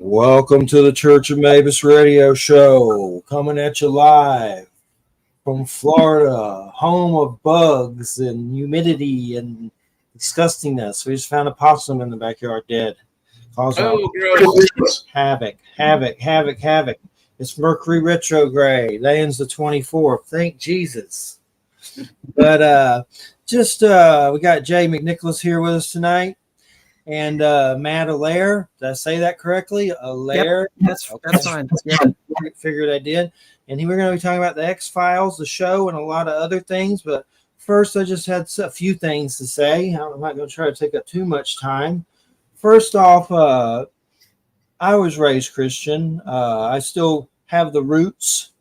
Welcome to the Church of Mabus radio show, coming at you live from Florida, home of bugs and humidity and disgustingness. We just found a possum in the backyard dead. Gross. Havoc. It's Mercury retrograde. Lands the 24th. Thank Jesus. But we got Jay McNicholas here with us tonight. And Matt Allair, did I say that correctly? Allair. Yep, that's fine. Yeah. Figured I did. And we're going to be talking about the X-Files, the show, and a lot of other things. But first, I just had a few things to say. I'm not going to try to take up too much time. First off, I was raised Christian. I still have the roots.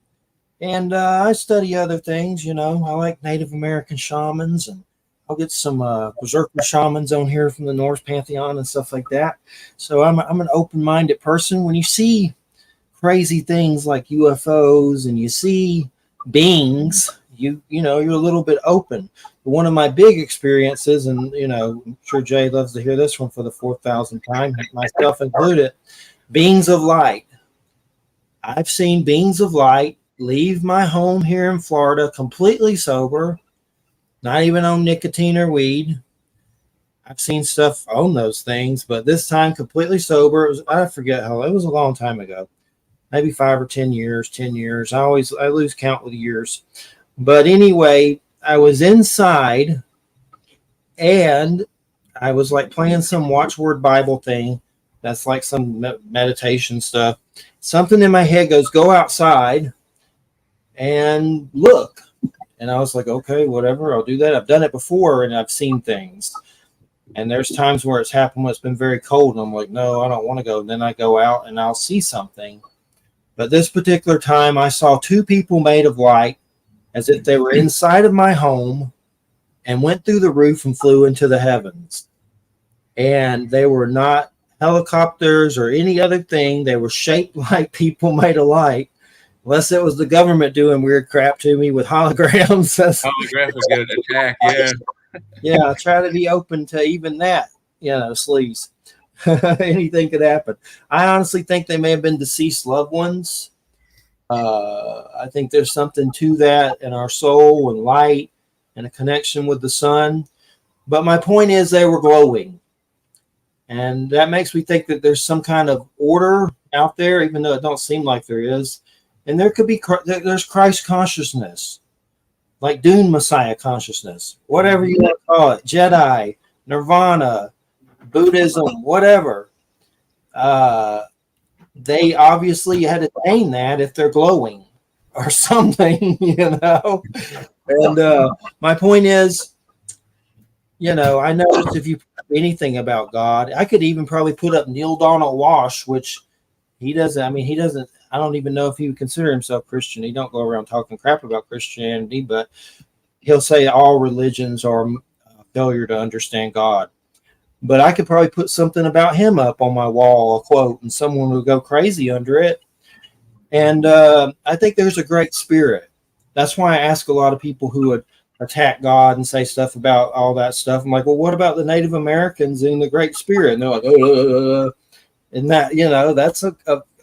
And I study other things, I like Native American shamans, and I'll get some berserker shamans on here from the Norse pantheon and stuff like that. So I'm an open-minded person. When you see crazy things like UFOs and you see beings, you're a little bit open. One of my big experiences, and I'm sure Jay loves to hear this one for the 4,000th time, myself included, beings of light. I've seen beings of light leave my home here in Florida completely sober, not even on nicotine or weed. I've seen stuff on those things, but this time completely sober. I forget how, it was a long time ago, maybe 5 or 10 years, 10 years. I lose count with years. But anyway, I was inside and I was like playing some watchword Bible thing. That's like some meditation stuff. Something in my head goes, go outside and look. And I was like, okay, whatever, I'll do that. I've done it before and I've seen things. And there's times where it's happened when it's been very cold. And I'm like, no, I don't want to go. And then I go out and I'll see something. But this particular time, I saw two people made of light as if they were inside of my home and went through the roof and flew into the heavens. And they were not helicopters or any other thing. They were shaped like people made of light. Unless it was the government doing weird crap to me with holograms. Holographic attack, yeah. Yeah, I try to be open to even that, sleaze. Anything could happen. I honestly think they may have been deceased loved ones. I think there's something to that in our soul and light and a connection with the sun. But my point is they were glowing. And that makes me think that there's some kind of order out there, even though it don't seem like there is. And there's Christ consciousness, like Dune Messiah consciousness, whatever you want to call it, Jedi, Nirvana, Buddhism, whatever. They obviously had attained that if they're glowing or something, And my point is, I noticed if you put anything about God, I could even probably put up Neil Donald Walsh, which he doesn't. I don't even know if he would consider himself Christian. He don't go around talking crap about Christianity, but he'll say all religions are a failure to understand God. But I could probably put something about him up on my wall, a quote, and someone would go crazy under it. And I think there's a great spirit. That's why I ask a lot of people who would attack God and say stuff about all that stuff. I'm like, well, what about the Native Americans and the Great Spirit? And they're like, and that, that's a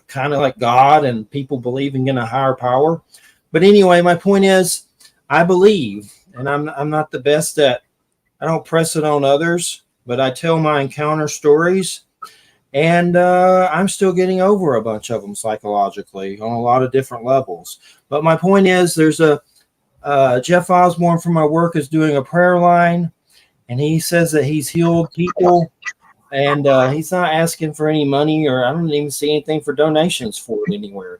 kind of like God and people believing in a higher power. But anyway, my point is, I believe, and I'm not the best I don't press it on others, but I tell my encounter stories, and I'm still getting over a bunch of them psychologically on a lot of different levels. But my point is, there's Jeff Osborne from my work is doing a prayer line, and he says that he's healed people. And he's not asking for any money, or I don't even see anything for donations for it anywhere.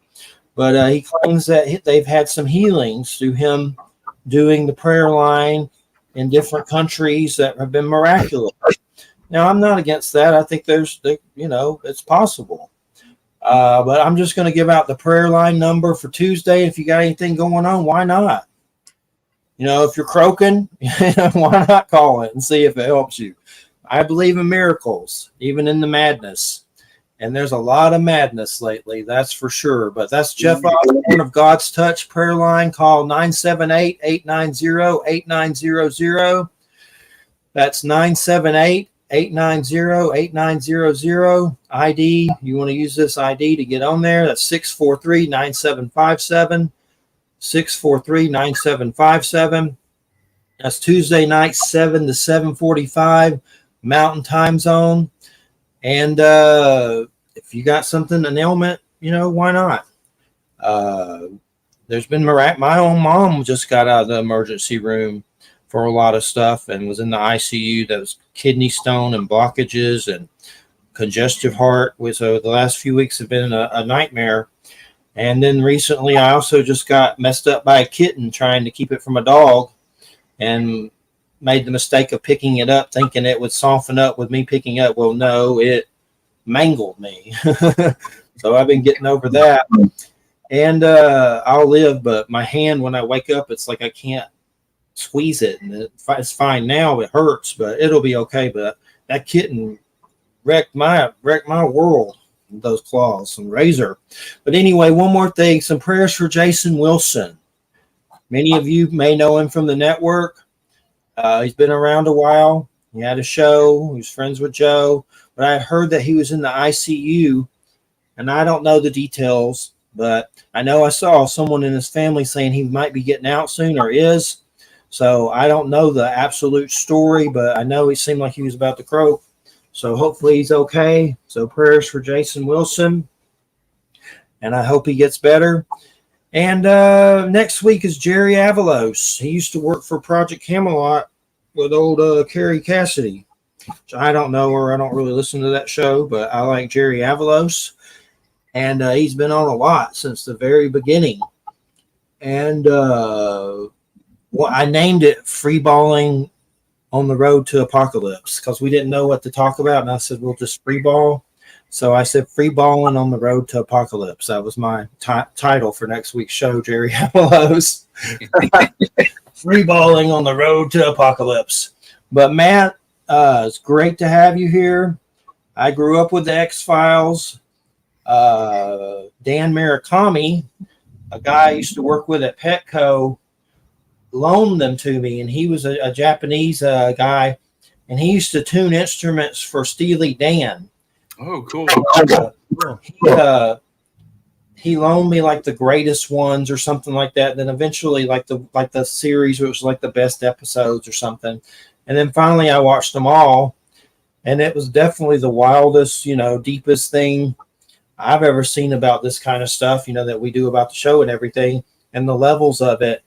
But he claims that they've had some healings through him doing the prayer line in different countries that have been miraculous. Now, I'm not against that. I think it's possible. But I'm just going to give out the prayer line number for Tuesday. If you got anything going on, why not? If you're croaking, why not call it and see if it helps you? I believe in miracles, even in the madness. And there's a lot of madness lately, that's for sure. But that's Jeff Osborne of God's Touch prayer line. Call 978-890-8900. That's 978 890-8900 ID. You want to use this ID to get on there. That's 643-9757. 643-9757. That's Tuesday night, 7 to 7:45 Mountain Time Zone. And if you got something, an ailment, why not? There's been my own mom just got out of the emergency room for a lot of stuff and was in the ICU. That was kidney stone and blockages and congestive heart. So the last few weeks have been a nightmare. And then recently I also just got messed up by a kitten trying to keep it from a dog, and made the mistake of picking it up thinking it would soften up with me picking up. Well, no, it mangled me. So I've been getting over that. And I'll live, but my hand, when I wake up, it's like I can't squeeze it. And it's fine now. It hurts, but it'll be okay. But that kitten wrecked my world. Those claws, some razor. But anyway, one more thing, some prayers for Jason Wilson. Many of you may know him from the network. He's been around a while. He had a show. He was friends with Joe. But I heard that he was in the ICU, and I don't know the details, but I know I saw someone in his family saying he might be getting out soon or is. So I don't know the absolute story, but I know he seemed like he was about to croak. So hopefully he's okay. So prayers for Jason Wilson, and I hope he gets better. And next week is Jerry Avalos. He used to work for Project Camelot with old Carrie Cassidy. So I don't know her. I don't really listen to that show, but I like Jerry Avalos. And he's been on a lot since the very beginning. And I named it Freeballing on the Road to Apocalypse because we didn't know what to talk about. And I said, we'll just freeball. So I said, Freeballing on the Road to Apocalypse. That was my title for next week's show, Jerry Avalos. Freeballing on the Road to Apocalypse. But Matt, it's great to have you here. I grew up with the X-Files. Dan Murakami, a guy I used to work with at Petco, loaned them to me, and he was a Japanese guy, and he used to tune instruments for Steely Dan. Oh, cool. He loaned me like the greatest ones or something like that. Then eventually like the series, which was like the best episodes or something. And then finally I watched them all, and it was definitely the wildest, deepest thing I've ever seen about this kind of stuff, that we do about the show and everything. And the levels of it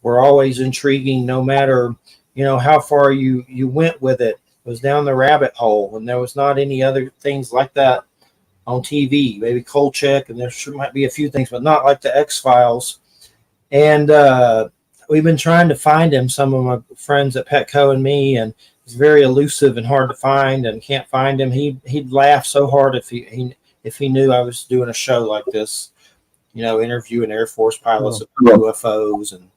were always intriguing, no matter, how far you went with it. It was down the rabbit hole, and there was not any other things like that on TV. Maybe Kolchak, and there might be a few things, but not like the X-Files. And we've been trying to find him, some of my friends at Petco and me, and he's very elusive and hard to find, and can't find him. He'd laugh so hard if he knew I was doing a show like this, interviewing Air Force pilots about UFOs, and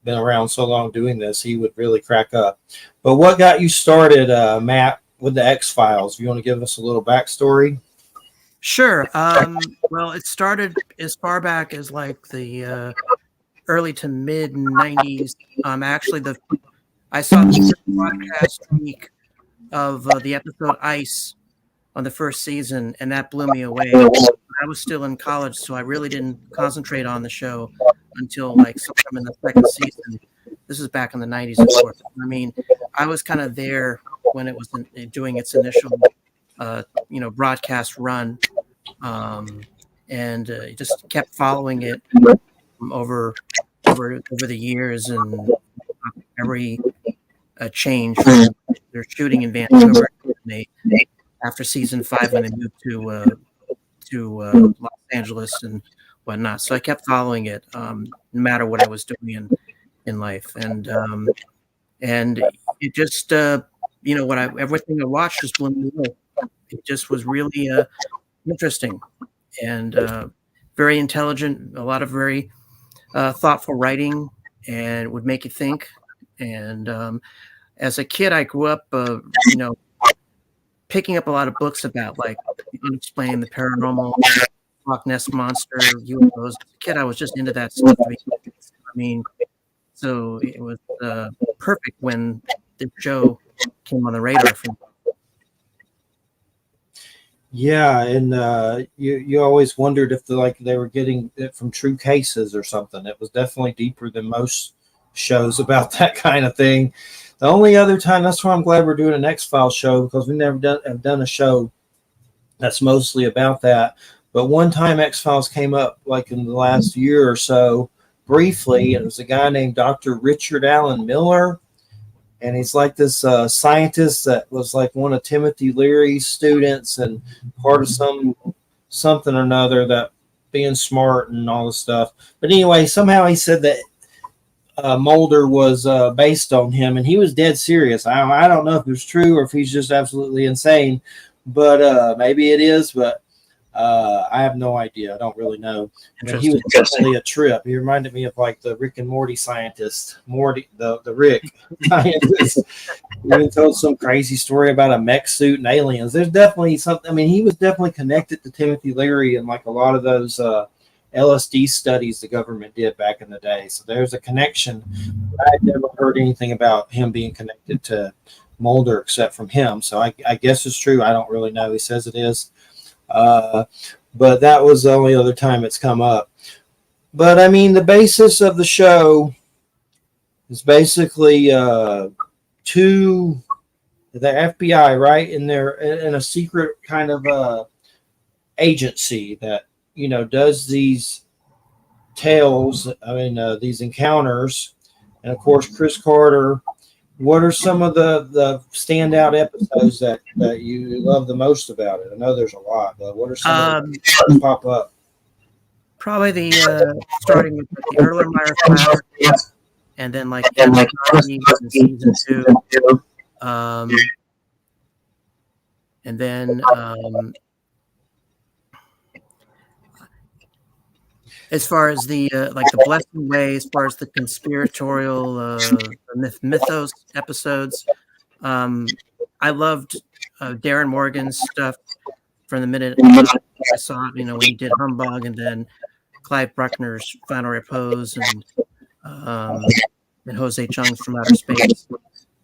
been around so long doing this, he would really crack up. But what got you started, Matt, with the X-Files? You want to give us a little backstory? Sure. Well, it started as far back as like the early to mid 90s. Actually, I saw the broadcast week of the episode Ice on the first season, and that blew me away. I was still in college, so I really didn't concentrate on the show until like sometime in the second season. This is back in the 90s, of course. I mean, I was kind of there when it was doing its initial, broadcast run, and just kept following it over the years, and every change. They're shooting in Vancouver after season 5 when they moved to Los Angeles and whatnot. So I kept following it, no matter what I was doing in life, and it just everything I watched just blew me away. It just was really interesting and very intelligent. A lot of very thoughtful writing, and would make you think. And as a kid, I grew up, picking up a lot of books about like the unexplained, the paranormal, Loch Ness monster, UFOs. As a kid, I was just into that stuff. I mean, so it was perfect when this show came on the radar for me. Yeah, and you always wondered if they were getting it from true cases or something. It was definitely deeper than most shows about that kind of thing. The only other time, that's why I'm glad we're doing an X-Files show, because we never have done a show that's mostly about that. But one time X-Files came up like in the last year or so briefly. It was a guy named Dr. Richard Allen Miller. And he's like this scientist that was like one of Timothy Leary's students and part of something or another, that being smart and all this stuff. But anyway, somehow he said that Mulder was based on him, and he was dead serious. I don't know if it's true or if he's just absolutely insane, but maybe it is. But I have no idea. I don't really know. But he was definitely a trip. He reminded me of like the Rick and Morty scientist, Morty, the Rick scientist. He even told some crazy story about a mech suit and aliens. There's definitely something. I mean, he was definitely connected to Timothy Leary and like a lot of those LSD studies the government did back in the day. So there's a connection. I had never heard anything about him being connected to Mulder except from him. So I guess it's true. I don't really know. He says it is. But that was the only other time it's come up. But I mean, the basis of the show is basically to the FBI, right? And they're in a secret kind of agency that, you know, does these tales. I mean, these encounters. And of course, Chris Carter. What are some of the standout episodes that you love the most about it? I know there's a lot, but what are some that pop up? Probably the starting with the Erlenmeyer Fire, and then like in season 2, and then as far as the like the Blessing Way, as far as the conspiratorial mythos episodes, I loved Darren Morgan's stuff from the minute I saw it. You know, when he did Humbug, and then Clive Bruckner's Final Repose, and Jose Chung's From Outer Space.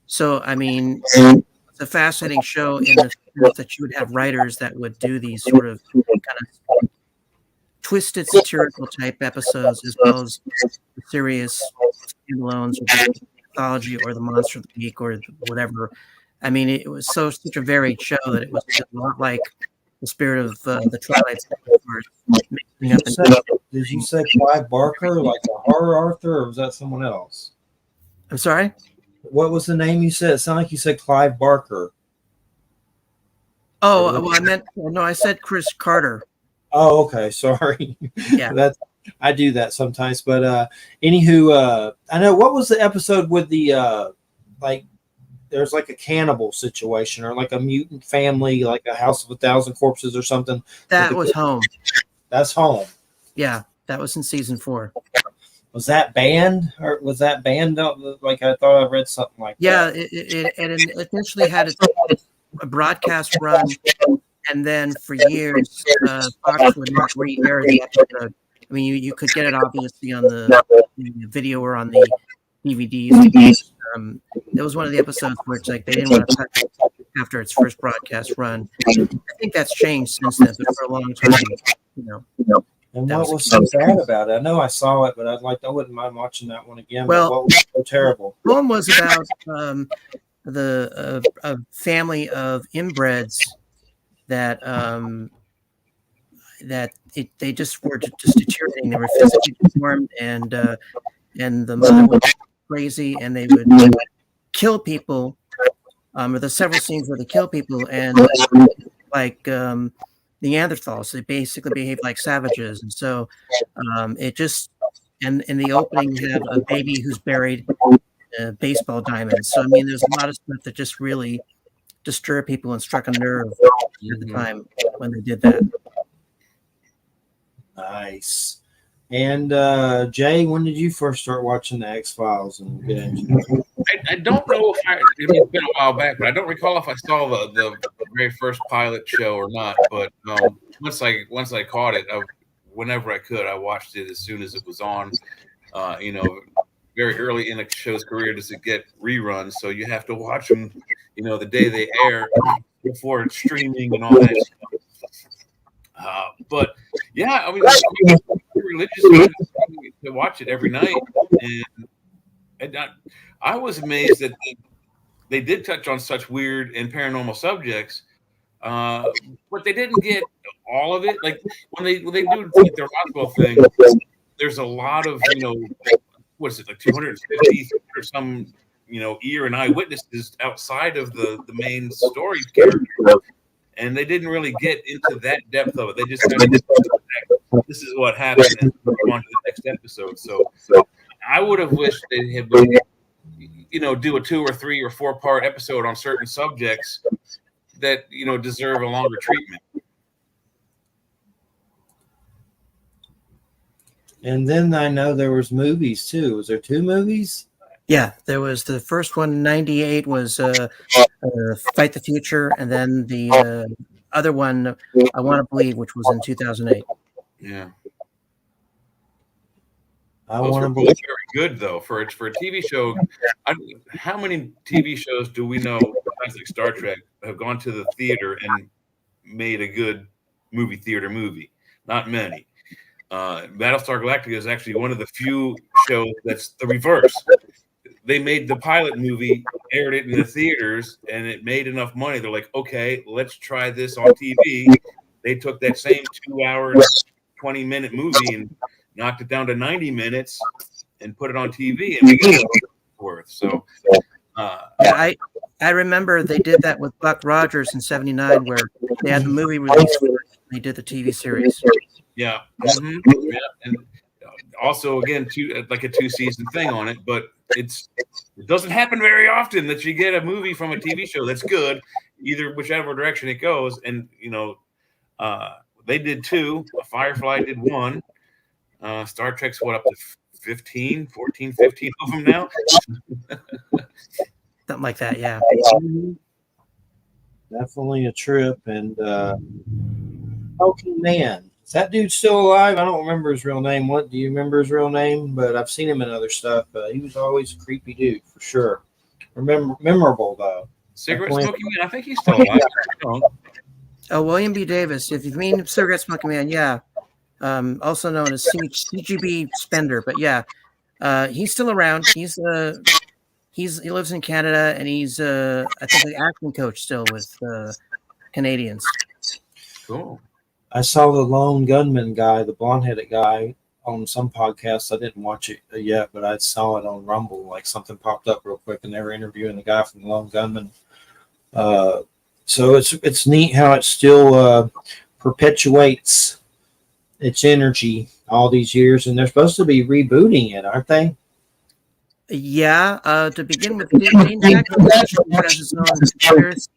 So, I mean, it's a fascinating show in the sense that you would have writers that would do these sort of kind of twisted satirical type episodes, as well as serious standalones, or the mythology, or the monster of the week, or whatever. I mean, it was such a varied show that it was a lot like the spirit of the Twilight Zone. Did you say Clive Barker, like a horror author, or was that someone else? I'm sorry? What was the name you said? It sounded like you said Clive Barker. Oh, well, I said Chris Carter. Oh, okay. Sorry. Yeah. I do that sometimes. But anywho, I know, what was the episode with the like there's like a cannibal situation, or like a mutant family, like a House of 1,000 Corpses or something? That was Home. That's Home. Yeah, that was in season 4. Was that banned, or was that banned? Like, I thought I read something like that. Yeah, it eventually had a broadcast run, and then for years, Fox would not re-air the episode. I mean, you could get it obviously on the video or on the DVDs. It was one of the episodes where it's like they didn't want to touch it after its first broadcast run. I think that's changed since then, but for a long time, you know. And what was so sad about it? I know I saw it, but I wouldn't mind watching that one again. Well, what was so terrible? Home was about a family of inbreds that they just were just deteriorating. They were physically deformed, and the mother was crazy, and they would kill people. There's several scenes where they kill people, and like Neanderthals, they basically behave like savages, and so it just, and in the opening you have a baby who's buried in baseball diamonds. So I mean, there's a lot of stuff that just really disturbed people and struck a nerve at the time when they did that. Nice. And Jay, when did you first start watching the X-Files and get into it? I don't know if it's been a while back, but I don't recall if I saw the very first pilot show or not. But once I caught it, whenever I could, I watched it as soon as it was on. very early in a show's career does it get reruns, so you have to watch them, the day they air before it's streaming and all that stuff. But yeah, I mean, religious to watch it every night, and I was amazed that they did touch on such weird and paranormal subjects, but they didn't get all of it. Like when they do like the Roswell thing, there's a lot of what is it, like 250 or some ear and eyewitnesses outside of the main story character, and they didn't really get into that depth of it. They just kind of, this is what happened, and move on to the next episode. So I would have wished they had been, do a 2 or 3 or 4 part episode on certain subjects that deserve a longer treatment. And then I know there was movies too. Was there 2 movies? Yeah, there was the first one in '98 was Fight the Future, and then the other one, I Want to Believe, which was in 2008. Yeah. I Want to Believe. Very good though for a TV show. How many TV shows do we know, like Star Trek, have gone to the theater and made a good movie theater movie? Not many. Battlestar Galactica is actually one of the few shows that's the reverse. They made the pilot movie, aired it in the theaters, and it made enough money. They're like, okay, let's try this on TV. They took that same 2 hours, 20-minute movie and knocked it down to 90 minutes and put it on TV, and we got it worth. So, I remember they did that with Buck Rogers in '79, where they had the movie release first, they did the TV series. Yeah. Mm-hmm. Yeah. And also, again, like a 2-season thing on it, but it doesn't happen very often that you get a movie from a TV show that's good, either whichever direction it goes. And they did 2. Firefly did 1. Star Trek's up to 15 of them now. Something like that, yeah. Definitely a trip. And Man, is that dude still alive? I don't remember his real name. What do you remember his real name? But I've seen him in other stuff. He was always a creepy dude for sure. Memorable though. Cigarette Smoking Man. I think he's still alive. Oh, William B. Davis. If you mean Cigarette Smoking Man, yeah. Also known as CGB Spender, but yeah, he's still around. He lives in Canada, and he's I think the acting coach still with Canadians. Cool. I saw the lone gunman guy, the blonde-headed guy, on some podcasts. I didn't watch it yet, but I saw it on Rumble. Like something popped up real quick, and they were interviewing the guy from the lone gunman. So it's neat how it still perpetuates its energy all these years, and they're supposed to be rebooting it, aren't they? Yeah. To begin with, Dane Jackson has his own conspiracy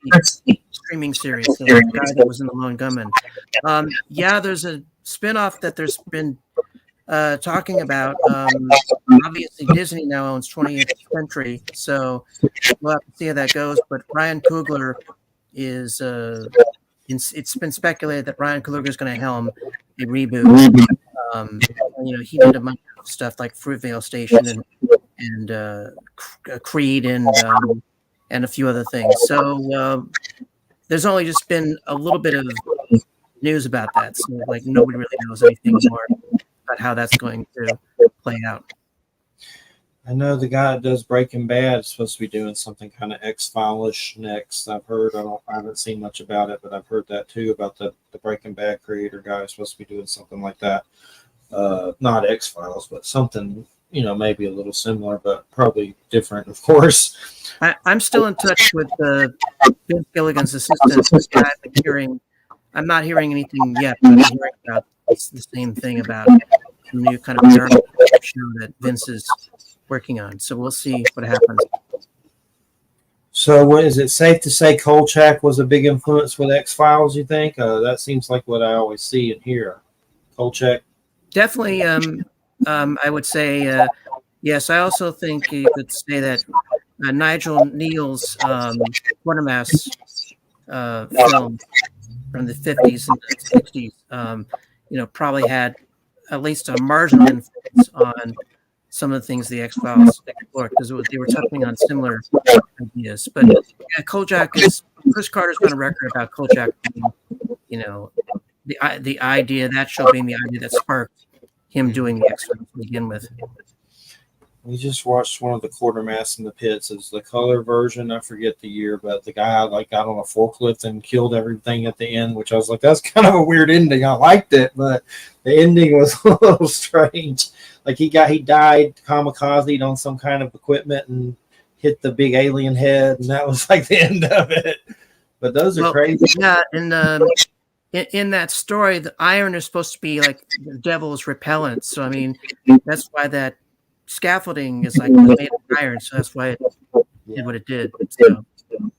streaming series. The guy that was in the Lone Gunman. Yeah, there's a spinoff that there's been talking about. Obviously, Disney now owns 20th Century, so we'll have to see how that goes. But Ryan Coogler is. It's been speculated that Ryan Coogler is going to helm a reboot. He did a bunch of stuff like Fruitvale Station and Creed and a few other things. So there's only just been a little bit of news about that. So like nobody really knows anything more about how that's going to play out. I know the guy that does Breaking Bad is supposed to be doing something kind of X-File-ish next. I've heard. I haven't seen much about it, but I've heard that too about the Breaking Bad creator guy is supposed to be doing something like that. Not X-Files, but something, maybe a little similar, but probably different, of course. I'm still in touch with Vince Gilligan's assistant. I'm not hearing anything yet. But I'm hearing about the same thing about a new kind of paranormal show that Vince is working on. So we'll see what happens. So is it safe to say Kolchak was a big influence with X-Files, you think? That seems like what I always see and hear. Kolchak? Definitely, I would say, yes. I also think you could say that Nigel Neal's Quatermass film from the 50s and the 60s, probably had at least a marginal influence on some of the things the X-Files explored, because they were touching on similar ideas. But yeah, Chris Carter's been on record about Kojak being, the idea, that show being the idea that sparked him doing the X-Files to begin with. We just watched one of the Quartermass in the Pits. It's the color version. I forget the year, but the guy got on a forklift and killed everything at the end, which I was like, that's kind of a weird ending. I liked it, but the ending was a little strange. Like he died kamikazed on some kind of equipment and hit the big alien head, and that was like the end of it. But those are crazy. Yeah, in that story, the iron is supposed to be like the devil's repellent. So I mean, that's why that scaffolding is made of iron, so that's why it did what it did. So.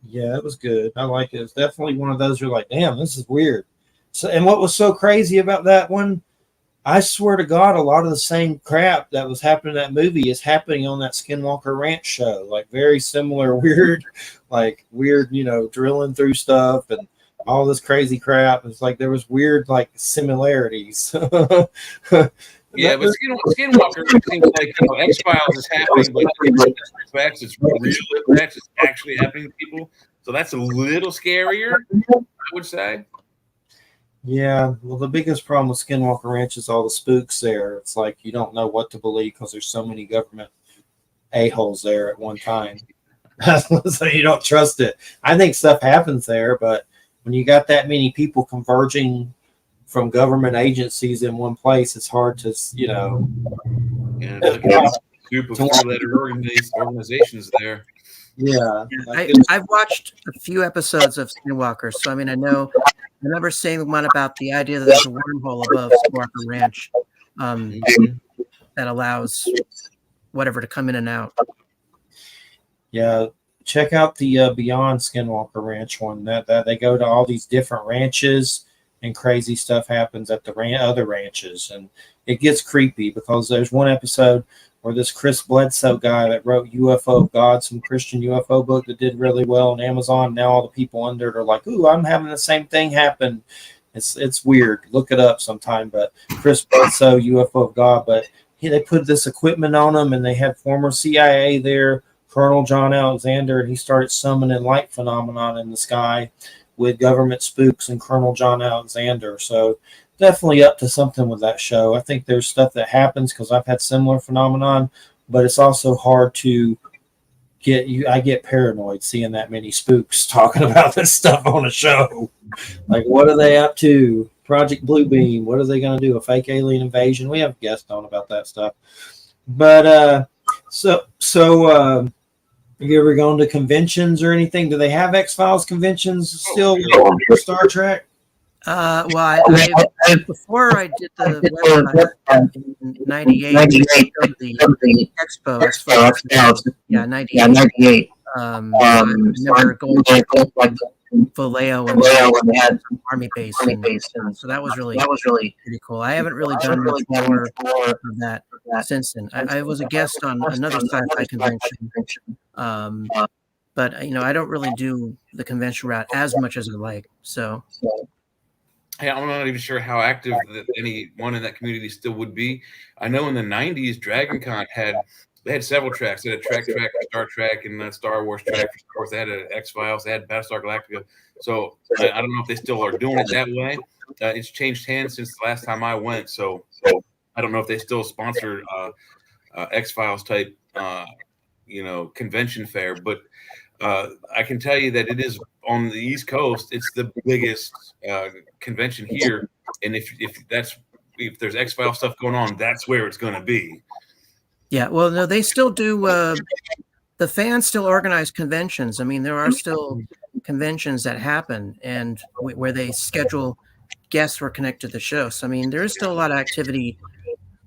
Yeah, it was good. I like it. It's definitely one of those you're like, damn, this is weird. So, and what was so crazy about that one, I swear to God, a lot of the same crap that was happening in that movie is happening on that Skinwalker Ranch show. Like very similar, weird, drilling through stuff and all this crazy crap. It's like there was weird, similarities. Yeah, but Skinwalker seems like X-Files is happening, but it's real effects. It's actually happening to people. So that's a little scarier, I would say. Yeah, well, the biggest problem with Skinwalker Ranch is all the spooks there. It's like you don't know what to believe because there's so many government a-holes there at one time. So you don't trust it. I think stuff happens there, but when you got that many people converging from government agencies in one place, it's hard to, Yeah, a group of four-letter organizations there. Yeah. I've watched a few episodes of Skinwalker, so I mean, I remember saying one about the idea that there's a wormhole above Skinwalker Ranch that allows whatever to come in and out. Yeah, check out the Beyond Skinwalker Ranch one. That they go to all these different ranches, and crazy stuff happens at the other ranches, and it gets creepy because there's one episode where this Chris Bledsoe guy that wrote UFO of God, some Christian UFO book that did really well on Amazon. Now all the people under it are like, "Ooh, I'm having the same thing happen." It's weird. Look it up sometime. But Chris Bledsoe, UFO of God, but they put this equipment on him, and they had former CIA there, Colonel John Alexander, and he started summoning light phenomenon in the sky with government spooks and Colonel John Alexander. So definitely up to something with that show. I think there's stuff that happens because I've had similar phenomenon, but it's also hard to I get paranoid seeing that many spooks talking about this stuff on a show. Like, what are they up to? Project Bluebeam. What are they going to do? A fake alien invasion? We have guests on about that stuff. But have you ever gone to conventions or anything? Do they have X-Files conventions still for Star Trek? Well, before I did the website in 98, the Expo, X-Files, 98. I remember going to Vallejo when they had some army base, and so that was really pretty cool. I haven't really done much more of that since then. I was a guest on another sci-fi convention, but I don't really do the convention route as much as I like. So. Hey, I'm not even sure how active anyone in that community still would be. I know in the 90s, DragonCon had several tracks. They had a track for Star Trek and a Star Wars track for Star Wars. They had an X-Files. They had Battlestar Galactica. So I don't know if they still are doing it that way. It's changed hands since the last time I went. So I don't know if they still sponsor X-Files type, convention fair. But I can tell you that it is on the East Coast. It's the biggest convention here, and if there's X-Files stuff going on, that's where it's going to be. Yeah, well, no, they still do. The fans still organize conventions. I mean, there are still conventions that happen, and where they schedule guests who are connected to the show. So, I mean, there is still a lot of activity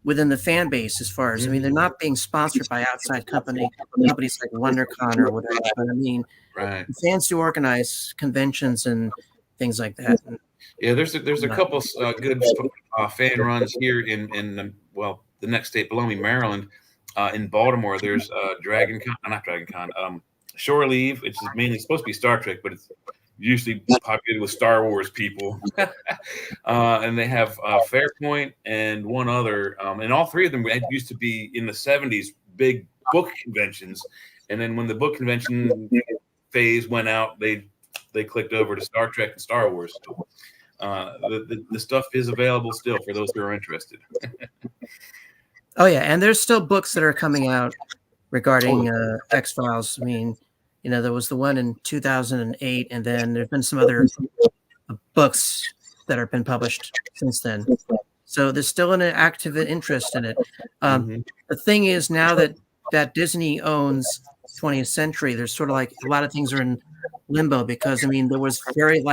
within the fan base as far as, I mean, they're not being sponsored by outside companies like WonderCon or whatever. But I mean, right. Fans do organize conventions and things like that. Yeah, there's a couple good fan runs here in the next state below me, Maryland. In Baltimore, there's Shore Leave, which is mainly supposed to be Star Trek, but usually populated with Star Wars people. And they have Fairpoint and one other. And all three of them used to be in the 70s big book conventions. And then when the book convention phase went out, they clicked over to Star Trek and Star Wars. So, the stuff is available still for those who are interested. Oh yeah, and there's still books that are coming out regarding X-Files. I mean, there was the one in 2008, and then there's been some other books that have been published since then. So there's still an active interest in it. The thing is, now that Disney owns 20th Century, there's sort of like a lot of things are in limbo because, I mean, there was various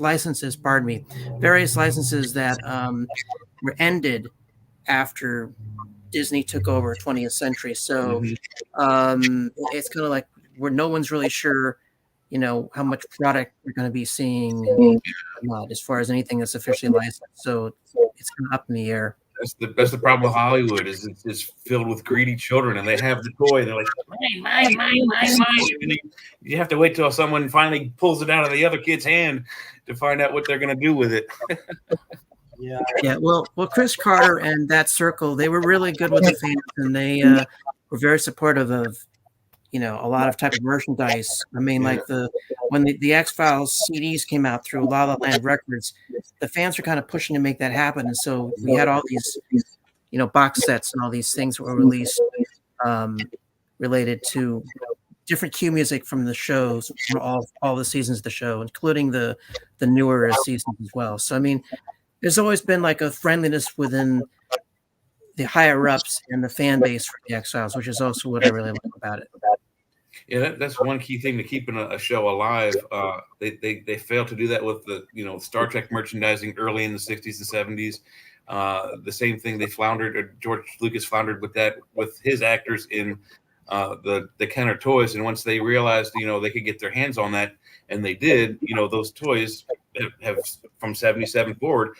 licenses that were ended after Disney took over 20th Century. So it's kind of like where no one's really sure, how much product we're going to be seeing as far as anything that's officially licensed. So it's kind of up in the air. That's the problem with Hollywood is it's filled with greedy children, and they have the toy, and they're like, mine. And you have to wait till someone finally pulls it out of the other kid's hand to find out what they're going to do with it. Yeah. Well, Chris Carter and that circle, they were really good with the fans, and they were very supportive of, a lot of type of merchandise. I mean, like when the X-Files CDs came out through La La Land Records, the fans were kind of pushing to make that happen, and so we had all these, box sets and all these things that were released related to different cue music from the shows, from all the seasons of the show, including the newer seasons as well. So I mean, there's always been like a friendliness within the higher ups and the fan base for the X-Files, which is also what I really like about it. Yeah, that's one key thing to keeping a show alive. They failed to do that with the Star Trek merchandising early in the 60s and 70s. The same thing they floundered, or George Lucas floundered with that with his actors in the Kenner toys. And once they realized they could get their hands on that, and they did, those toys have from 77 forward.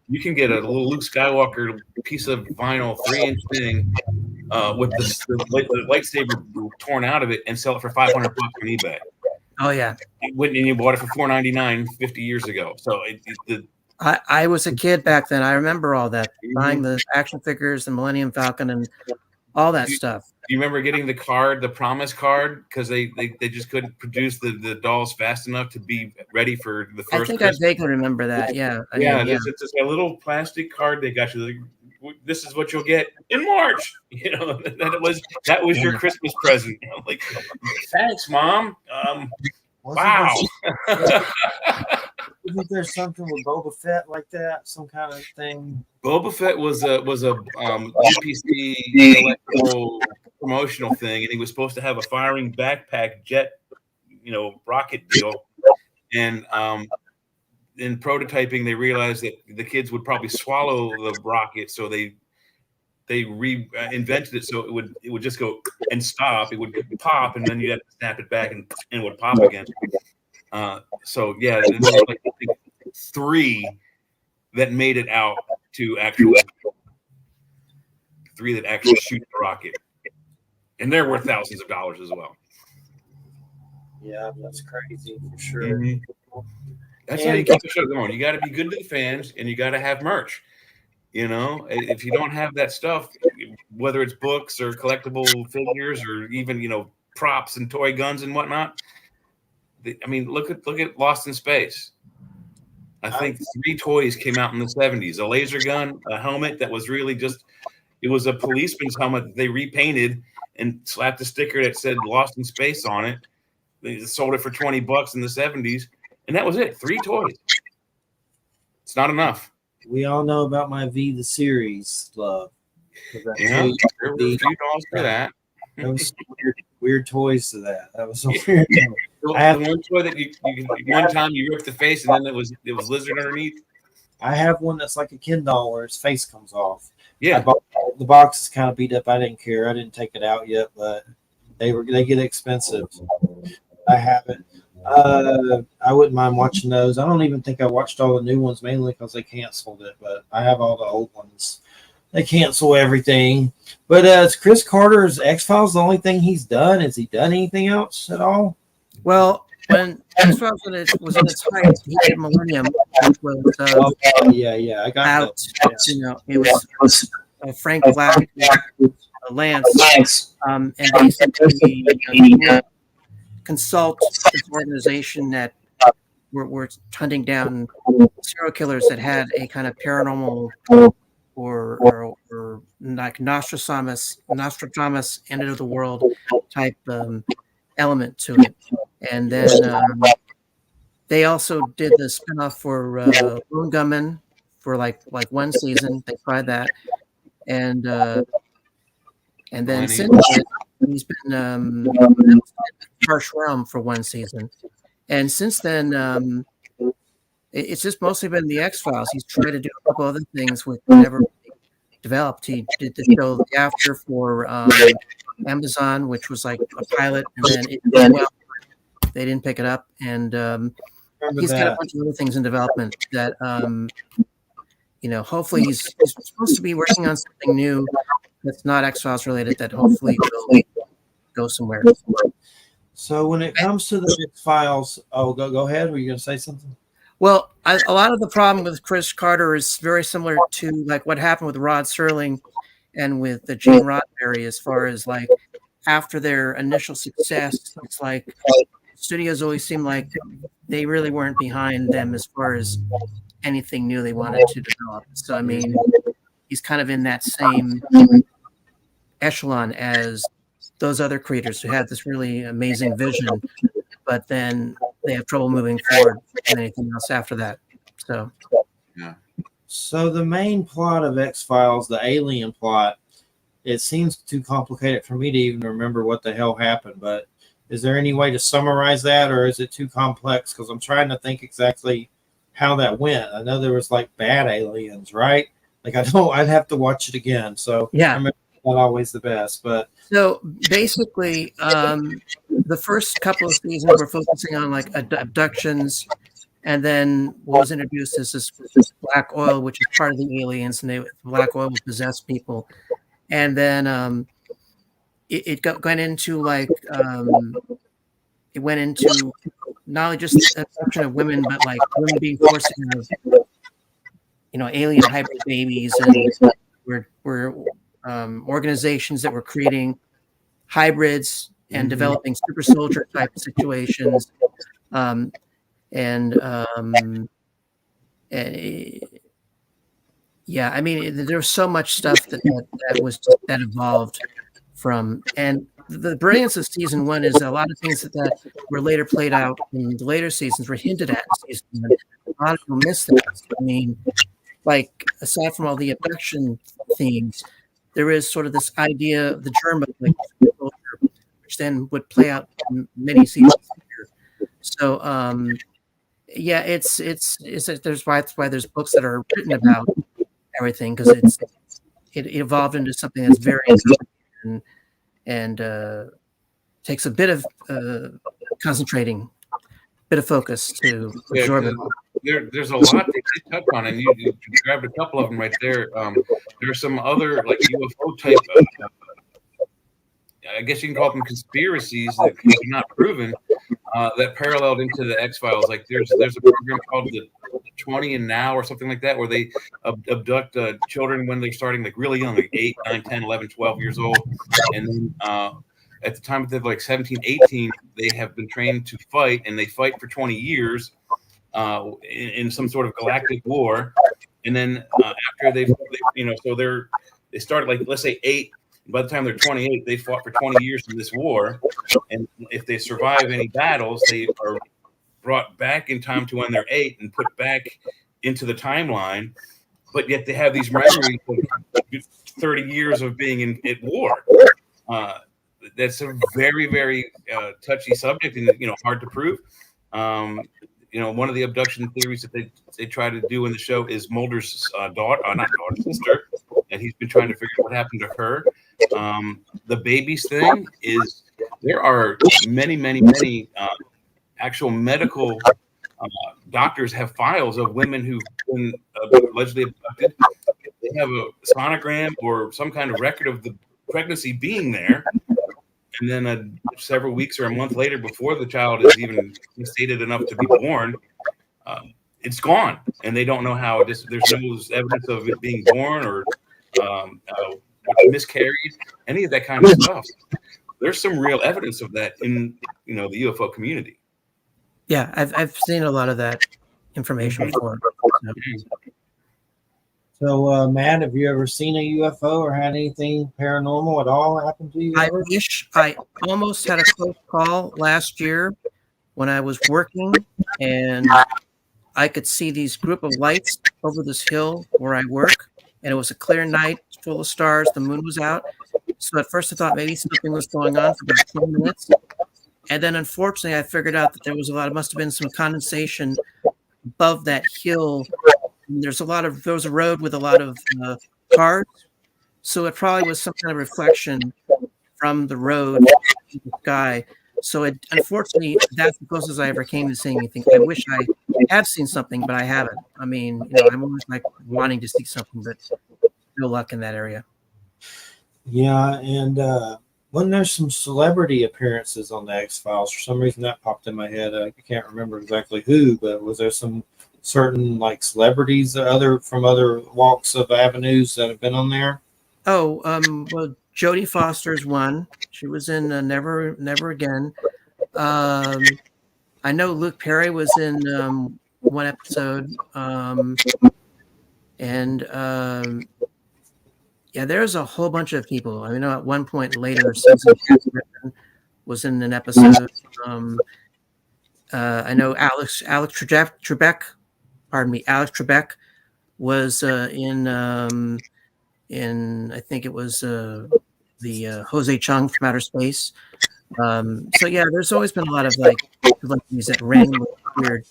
You can get a little Luke Skywalker piece of vinyl 3-inch thing with the lightsaber torn out of it and sell it for $500 on eBay. Oh yeah, and you bought it for $4.99 50 years ago. So I was a kid back then. I remember all that, buying the action figures, the Millennium Falcon, and all that stuff. Do you remember getting the promise card? Because they just couldn't produce the dolls fast enough to be ready for the first. I think Christmas. I vaguely remember that. Yeah. It's just a little plastic card they got you. This is what you'll get in March. That was your Christmas present. Like, thanks, Mom. Wow. Isn't there something with Boba Fett like that? Some kind of thing? Boba Fett was a UPC electrical promotional thing, and he was supposed to have a firing backpack jet, rocket deal. And in prototyping, they realized that the kids would probably swallow the rocket, so they reinvented it so it would just go and stop. It would pop, and then you had to snap it back, and it would pop again. So yeah, there were like 3 that made it out to actually 3 that actually shoot the rocket, and they're worth thousands of dollars as well. Yeah, that's crazy for sure. Mm-hmm. That's how you keep the show going. You got to be good to the fans, and you got to have merch. If you don't have that stuff, whether it's books or collectible figures or even props and toy guns and whatnot. I mean, look at Lost in Space. I think 3 toys came out in the 70s: a laser gun, a helmet that was really it was a policeman's helmet that they repainted and slapped a sticker that said Lost in Space on it. They sold it for $20 in the 70s, and that was it. 3 toys. It's not enough. We all know about my V the Series love. Yeah, there were a few dolls for that. That was weird toys to that. That was so weird. I have one toy that you one time you ripped the face, and then it was lizard underneath. I have one that's like a Ken doll where his face comes off. Yeah, the box is kind of beat up. I didn't care. I didn't take it out yet, but they get expensive. I have it. I wouldn't mind watching those. I don't even think I watched all the new ones, mainly because they canceled it. But I have all the old ones. They cancel everything. But is Chris Carter's X-Files the only thing he's done? Has he done anything else at all? Well, when X-Files was in its height, the heat of millennium, which was yeah, I got out. that. You know, it was Frank Black, Lance, and basically consult this organization that were hunting down serial killers that had a kind of paranormal or like Nostradamus end of the world type element to it. And then they also did the spinoff for Lone Gunman for like one season. They tried that, and then since then, he's been Harsh Realm for one season, and since then it's just mostly been the X-Files. He's tried to do a couple other things which never developed. He did the show The After for Amazon, which was like a pilot, and then it did well. They didn't pick it up, and he's got a bunch of other things in development that hopefully he's supposed to be working on something new that's not X-Files related that hopefully will go somewhere. So when it comes to the X-Files, go ahead. Were you going to say something? Well, a lot of the problem with Chris Carter is very similar to like what happened with Rod Serling and with the Gene Roddenberry, as far as like after their initial success, it's like studios always seemed like they really weren't behind them as far as anything new they wanted to develop. So I mean, he's kind of in that same echelon as those other creators who had this really amazing vision, but then they have trouble moving forward and anything else after that. So, yeah. So the main plot of X-Files, the alien plot, it seems too complicated for me to even remember what the hell happened. But is there any way to summarize that, or is it too complex? Because I'm trying to think exactly how that went. I know there was like bad aliens, right? Like I'd have to watch it again. So yeah, I remember not always the best, but so basically, the first couple of seasons were focusing on like abductions, and then what was introduced is this black oil, which is part of the aliens, and black oil would possess people, and then it went into like it went into not only just the abduction of women, but like women being forced to have alien hybrid babies, and were organizations that were creating hybrids and developing super soldier type situations, yeah, I mean, there was so much stuff that evolved from, and the brilliance of season one is a lot of things that were later played out in the later seasons were hinted at in season one. A lot of people missed that. I mean, like aside from all the abduction themes, there is sort of this idea of the germ of like culture, which then would play out in many seasons later. So yeah, it's that's why there's books that are written about everything, because it evolved into something that's very interesting and takes a bit of concentrating, bit of focus to absorb it. There's a lot they did touch on, and you grabbed a couple of them right there. There's some other like UFO type, I guess you can call them conspiracies that are not proven, that paralleled into the X-Files. Like there's a program called the 20 and Now or something like that, where they abduct children when they're starting like really young, like 8, 9, 10, 11, 12 years old. And then at the time that they're like 17, 18, they have been trained to fight, and they fight for 20 years in some sort of galactic war. And then after they started like, let's say 8. By the time they're 28, they fought for 20 years in this war. And if they survive any battles, they are brought back in time to when they're 8 and put back into the timeline. But yet they have these memories of 30 years of being at war. That's a very, very touchy subject and hard to prove. One of the abduction theories that they try to do in the show is Mulder's sister, and he's been trying to figure out what happened to her. The babies thing is there are many actual medical doctors have files of women who've been allegedly abducted. They have a sonogram or some kind of record of the pregnancy being there, and then several weeks or a month later, before the child is even stated enough to be born, it's gone, and they don't know how. There's no evidence of it being born or miscarried, any of that kind of stuff. There's some real evidence of that in the UFO community. Yeah, I've seen a lot of that information before. So, Matt, have you ever seen a UFO or had anything paranormal at all happen to you? I wish I almost had a close call last year when I was working, and I could see these group of lights over this hill where I work, and it was a clear night, full of stars. The moon was out. So at first I thought maybe something was going on for about 10 minutes. And then unfortunately I figured out that there must have been some condensation above that hill. And there was a road with a lot of cars. So it probably was some kind of reflection from the road to the sky. So unfortunately, that's the closest I ever came to seeing anything. I wish I have seen something, but I haven't. I mean, I'm always like wanting to see something, but no luck in that area. Yeah, and when there's some celebrity appearances on the X-Files, for some reason that popped in my head. I can't remember exactly who, but was there some certain like celebrities from other walks of avenues that have been on there? Oh, well, Jodie Foster's one. She was in Never Again. I know Luke Perry was in one episode, and yeah, there's a whole bunch of people. I know at one point later, Susan Catherine was in an episode. I know Alex Trebek. Pardon me, Alex Trebek was in I think it was the Jose Chung from Outer Space. So yeah, there's always been a lot of like these that randomly weird.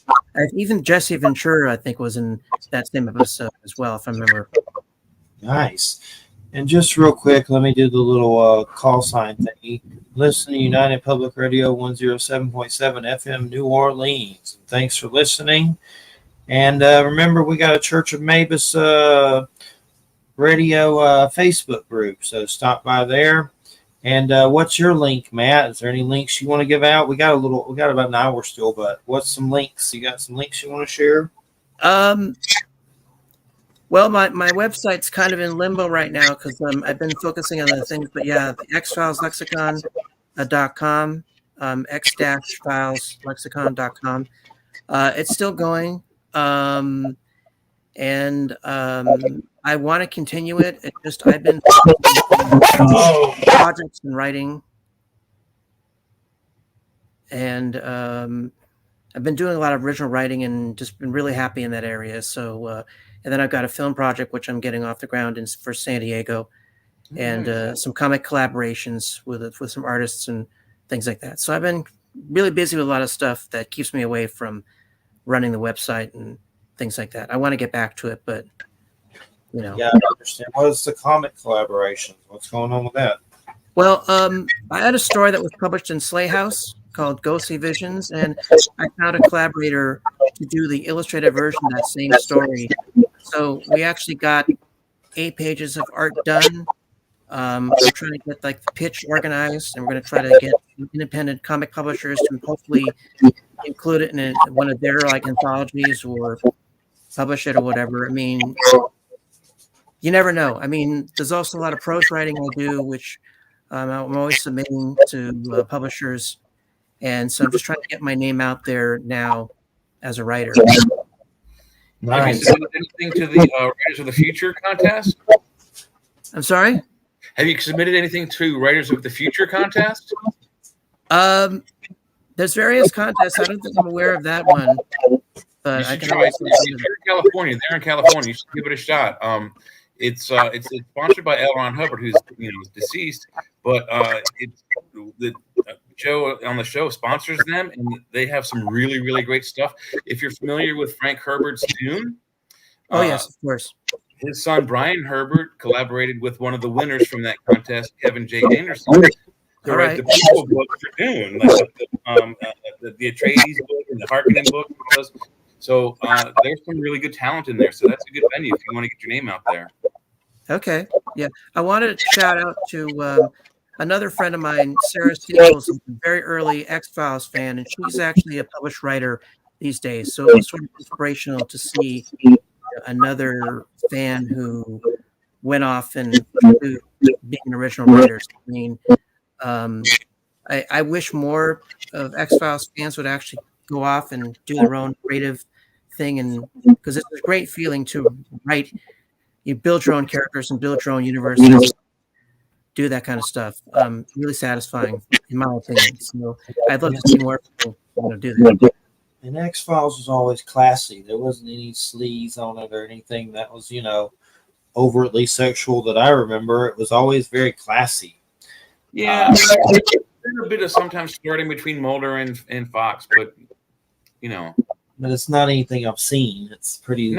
Even Jesse Ventura, I think, was in that same episode as well, if I remember. Nice. And just real quick, let me do the little call sign thing. Listen to United Public Radio 107.7 FM New Orleans. Thanks for listening. And remember, we got a Church of Mabus radio Facebook group, so stop by there. And what's your link, Matt? Is there any links you want to give out? We got about an hour still, but what's some links? You got some links you want to share? Well, my website's kind of in limbo right now because I've been focusing on other things. But yeah, the X-Files Lexicon.com, X-Files Lexicon.com. It's still going. And I want to continue it. I've been projects and writing, and I've been doing a lot of original writing and just been really happy in that area. So, and then I've got a film project which I'm getting off the ground for San Diego, and some comic collaborations with some artists and things like that. So I've been really busy with a lot of stuff that keeps me away from running the website and things like that. I want to get back to it, but Yeah, I understand. What is the comic collaboration? What's going on with that? Well, I had a story that was published in Slay House called Ghostly Visions, and I found a collaborator to do the illustrated version of that same story. So we actually got 8 pages of art done. We're trying to get like the pitch organized, and we're going to try to get independent comic publishers to hopefully include it in one of their like anthologies or publish it or whatever. I mean, you never know. I mean, there's also a lot of prose writing I do, which I'm always submitting to publishers. And so I'm just trying to get my name out there now as a writer. Have you submitted anything to the Writers of the Future contest? I'm sorry? Have you submitted anything to Writers of the Future contest? There's various contests. I don't think I'm aware of that one. But I can always if you're in California, they're in California, you should give it a shot. It's sponsored by L. Ron Hubbard, who's deceased, but Joe on the show sponsors them, and they have some really, really great stuff. If you're familiar with Frank Herbert's Dune, yes, of course. His son Brian Herbert collaborated with one of the winners from that contest, Kevin J. Anderson, to write the prequel book for Dune, like the Atreides book and the Harkonnen book. So there's some really good talent in there. So that's a good venue if you want to get your name out there. Okay. Yeah. I wanted to shout out to another friend of mine, Sarah Steeles, is a very early X-Files fan, and she's actually a published writer these days. So it was sort of inspirational to see another fan who went off and pursued being an original writer. I mean, I wish more of X-Files fans would actually go off and do their own creative thing, and because it's a great feeling to write, you build your own characters and build your own universe, and do that kind of stuff. Really satisfying, in my opinion. So I'd love to see more people do that. And X-Files was always classy. There wasn't any sleaze on it or anything that was, overtly sexual that I remember. It was always very classy. Yeah, there's a bit of sometimes flirting between Mulder and Fox, but But it's not anything I've seen. It's pretty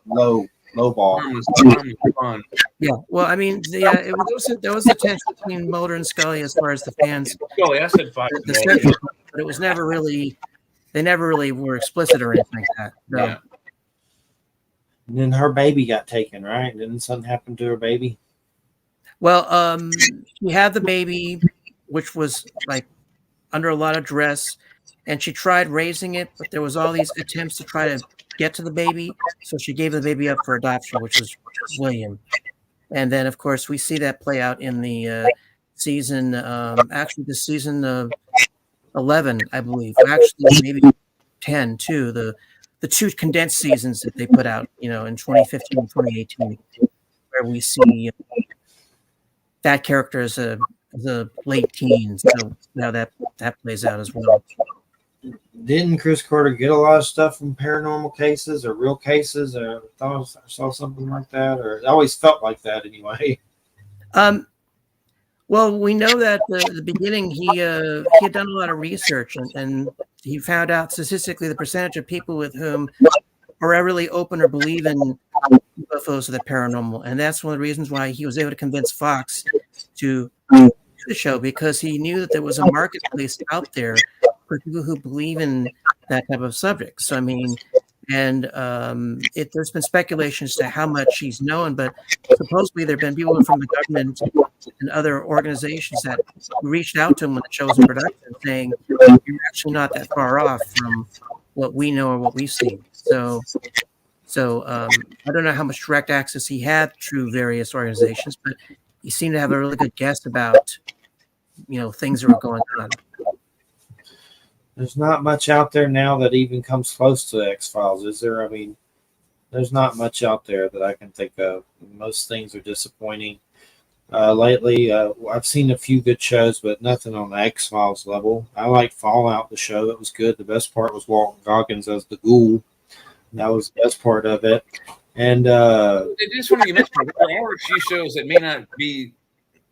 low ball. Fun. Yeah, well, I mean, there was a tension between Mulder and Scully as far as the fans. Scully, I said Fox. The sexual, but it was never really. They never really were explicit or anything like that. So. Yeah. And then her baby got taken, right? Didn't something happen to her baby? Well, she had the baby, which was like under a lot of duress, and she tried raising it, but there was all these attempts to try to get to the baby, so she gave the baby up for adoption, which was William. And then, of course, we see that play out in the season, actually the season 11, I believe. Actually, maybe 10 too. The two condensed seasons that they put out, in 2015 and 2018, where we see that character as a late teen. So now that plays out as well. Didn't Chris Carter get a lot of stuff from paranormal cases or real cases? Or I thought I saw something like that, or it always felt like that anyway. Well, we know that at the beginning he had done a lot of research, and he found out statistically the percentage of people with whom are really open or believe in UFOs or the paranormal, and that's one of the reasons why he was able to convince Fox to do the show, because he knew that there was a marketplace out there for people who believe in that type of subject. So I mean, and there's been speculation as to how much he's known, but supposedly there have been people from the government and other organizations that reached out to him when the show was in production, saying you're actually not that far off from what we know or what we've seen. So I don't know how much direct access he had through various organizations, but he seemed to have a really good guess about things that were going on. There's not much out there now that even comes close to X-Files, is there? I mean, there's not much out there that I can think of. Most things are disappointing. Lately, I've seen a few good shows, but nothing on the X-Files level. I like Fallout, the show. It was good. The best part was Walton Goggins as the ghoul. That was the best part of it. And it is funny you mentioned there are a few shows that may not be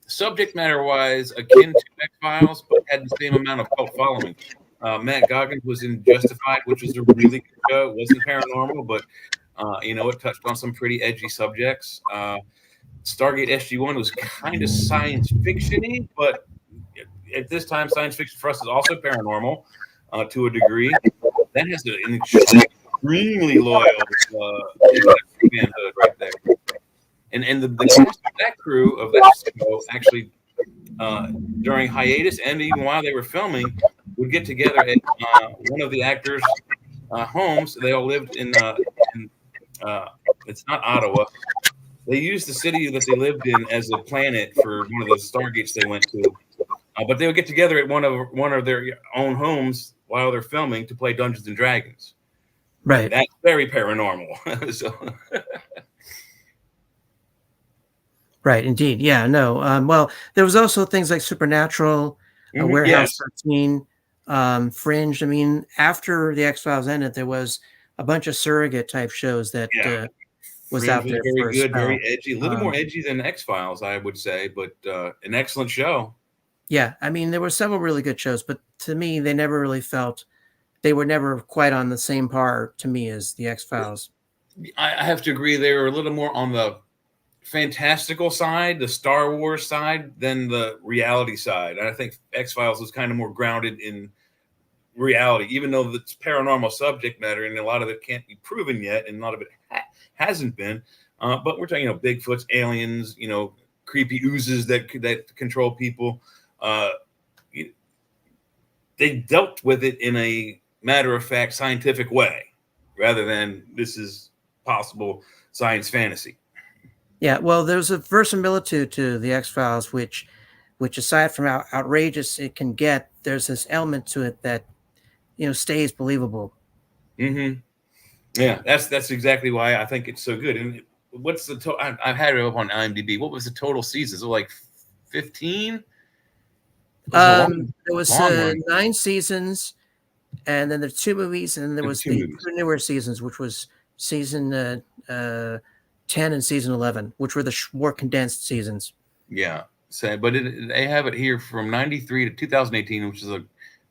subject matter-wise akin to X-Files, but had the same amount of cult following. Matt Goggins was in Justified, which was a really good show. It wasn't paranormal, but it touched on some pretty edgy subjects. Stargate SG-1 was kind of science fiction-y, but at this time, science fiction for us is also paranormal to a degree. That has an extremely loyal manhood right there. And the cast of that crew of that show actually, during hiatus and even while they were filming, would get together at one of the actors' homes. They all lived in it's not Ottawa. They used the city that they lived in as a planet for one of the Stargates they went to. But they would get together at one of their own homes while they're filming to play Dungeons and Dragons. Right. That's very paranormal. So. Right. Indeed. Yeah. No. Well, there was also things like Supernatural, Warehouse 13, Fringe. I mean, after the X-Files ended, there was a bunch of surrogate type shows that was out there. Very good, very edgy, a little more edgy than X-Files, I would say, but an excellent show. Yeah, I mean, there were several really good shows, but to me, they were never quite on the same par to me as the X-Files. I have to agree, they were a little more on the fantastical side, the Star Wars side, than the reality side. And I think X-Files was kind of more grounded in reality, even though it's paranormal subject matter and a lot of it can't be proven yet, and a lot of it hasn't been. But we're talking, Bigfoots, aliens, creepy oozes that control people. They dealt with it in a matter-of-fact scientific way rather than this is possible science fantasy. Yeah, well, there's a verisimilitude to the X-Files, which aside from how outrageous it can get, there's this element to it that, stays believable. Mm-hmm. Yeah, that's exactly why I think it's so good. And what's the total? I've had it up on IMDb. What was the total seasons? Was it like 15? There was 9 seasons, and then there's 2 movies, and then there was the 2 newer seasons, which was season 10 and season 11, which were the more condensed seasons. Yeah, so, but they have it here from 93 to 2018, which is a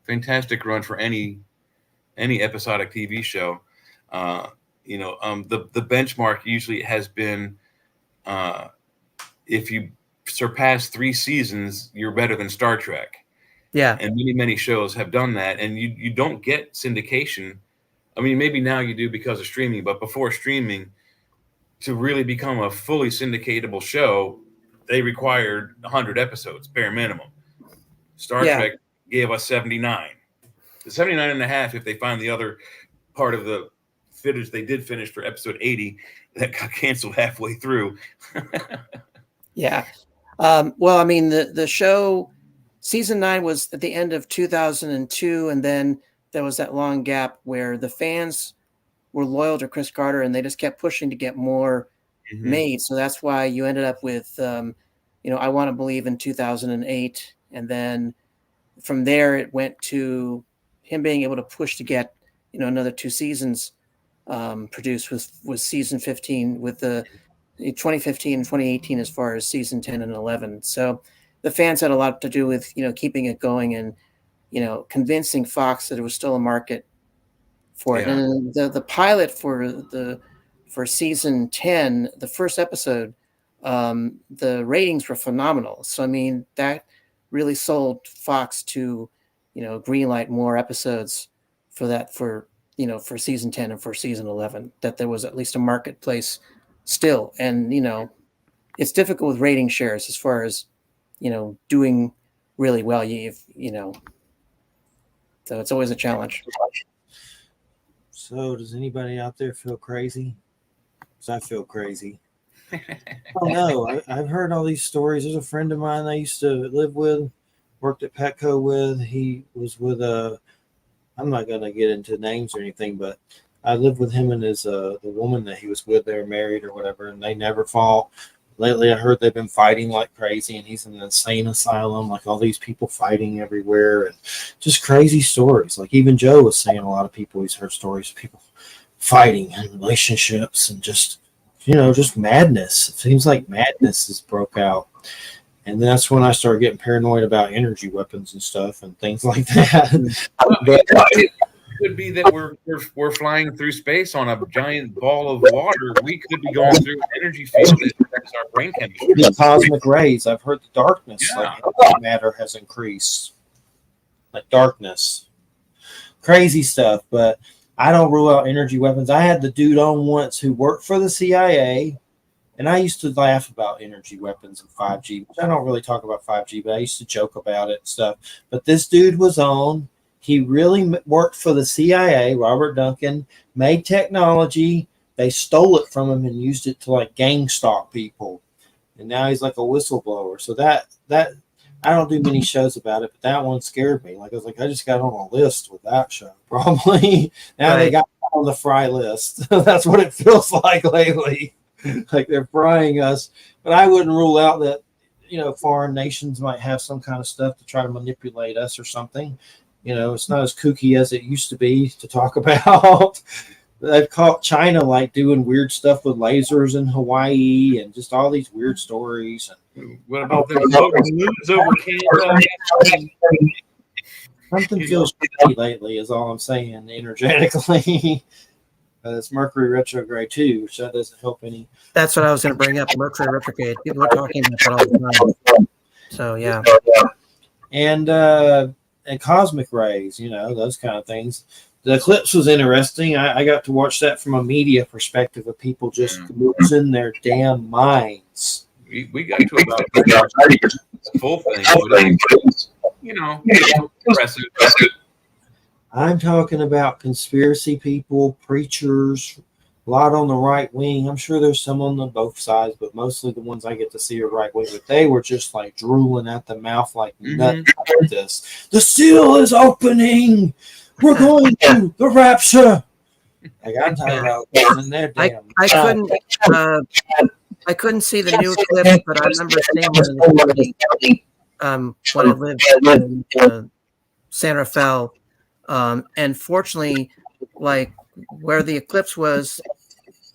fantastic run for any episodic TV show. The benchmark usually has been if you surpass 3 seasons, you're better than Star Trek. Yeah. And many shows have done that. And you don't get syndication. I mean, maybe now you do because of streaming, but before streaming, to really become a fully syndicatable show, they required 100 episodes, bare minimum. Star Trek gave us 79. 79 and a half if they find the other part of the footage they did finish for episode 80 that got canceled halfway through. Yeah. Well, I mean, the show, season 9 was at the end of 2002, and then there was that long gap where the fans were loyal to Chris Carter, and they just kept pushing to get more made. So that's why you ended up with, I Want to Believe in 2008, and then from there it went to him being able to push to get, another 2 seasons produced with season 15, with the 2015 and 2018 as far as season 10 and 11. So the fans had a lot to do with, keeping it going and, convincing Fox that there was still a market for it. And the pilot for season 10, the first episode, the ratings were phenomenal. So, I mean, that really sold Fox to, greenlight more episodes for season 10 and for season 11, that there was at least a marketplace still. And, it's difficult with rating shares as far as, doing really well. So it's always a challenge. So does anybody out there feel crazy? Because I feel crazy. Oh no, I've heard all these stories. There's a friend of mine I used to live with, worked at Petco with. He was with I'm not going to get into names or anything, but I lived with him and the woman that he was with. They were married or whatever, and they never fought. Lately, I heard they've been fighting like crazy, and he's in an insane asylum, like all these people fighting everywhere, and just crazy stories. Like even Joe was saying, a lot of people, he's heard stories of people fighting in relationships and just madness. It seems like madness has broke out. And that's when I started getting paranoid about energy weapons and stuff and things like that. It could be that we're flying through space on a giant ball of water. We could be going through an energy field that affects our brain chemistry. The cosmic rays. I've heard the darkness, like matter has increased. Like darkness. Crazy stuff, but I don't rule out energy weapons. I had the dude on once who worked for the CIA. And I used to laugh about energy weapons and 5G, which I don't really talk about 5G, but I used to joke about it and stuff. But this dude was on. He really worked for the CIA, Robert Duncan, made technology. They stole it from him and used it to like gang stalk people. And now he's like a whistleblower. So that I don't do many shows about it, but that one scared me. Like I was like, I just got on a list with that show. Probably now They got on the fry list. That's what it feels like lately. Like they're frying us. But I wouldn't rule out that, foreign nations might have some kind of stuff to try to manipulate us or something. It's not as kooky as it used to be to talk about. They've caught China like doing weird stuff with lasers in Hawaii and just all these weird stories. What about the moons over Canada? Something feels shitty lately is all I'm saying energetically. It's Mercury retrograde too, which that doesn't help any. That's what I was going to bring up. Mercury retrograde. People are talking about that all the time. So yeah, and cosmic rays, those kind of things. The eclipse was interesting. I got to watch that from a media perspective of people just losing their damn minds. we got to about 30 full thing, but it's, impressive. I'm talking about conspiracy people, preachers, a lot on the right wing. I'm sure there's some on both sides, but mostly the ones I get to see are right wing. But they were just like drooling at the mouth like nuts like this. The seal is opening. We're going to the rapture. Like I'm talking about in their damn. I couldn't see the new clip, but I remember seeing one of the when I lived in San Rafael. And fortunately, like where the eclipse was,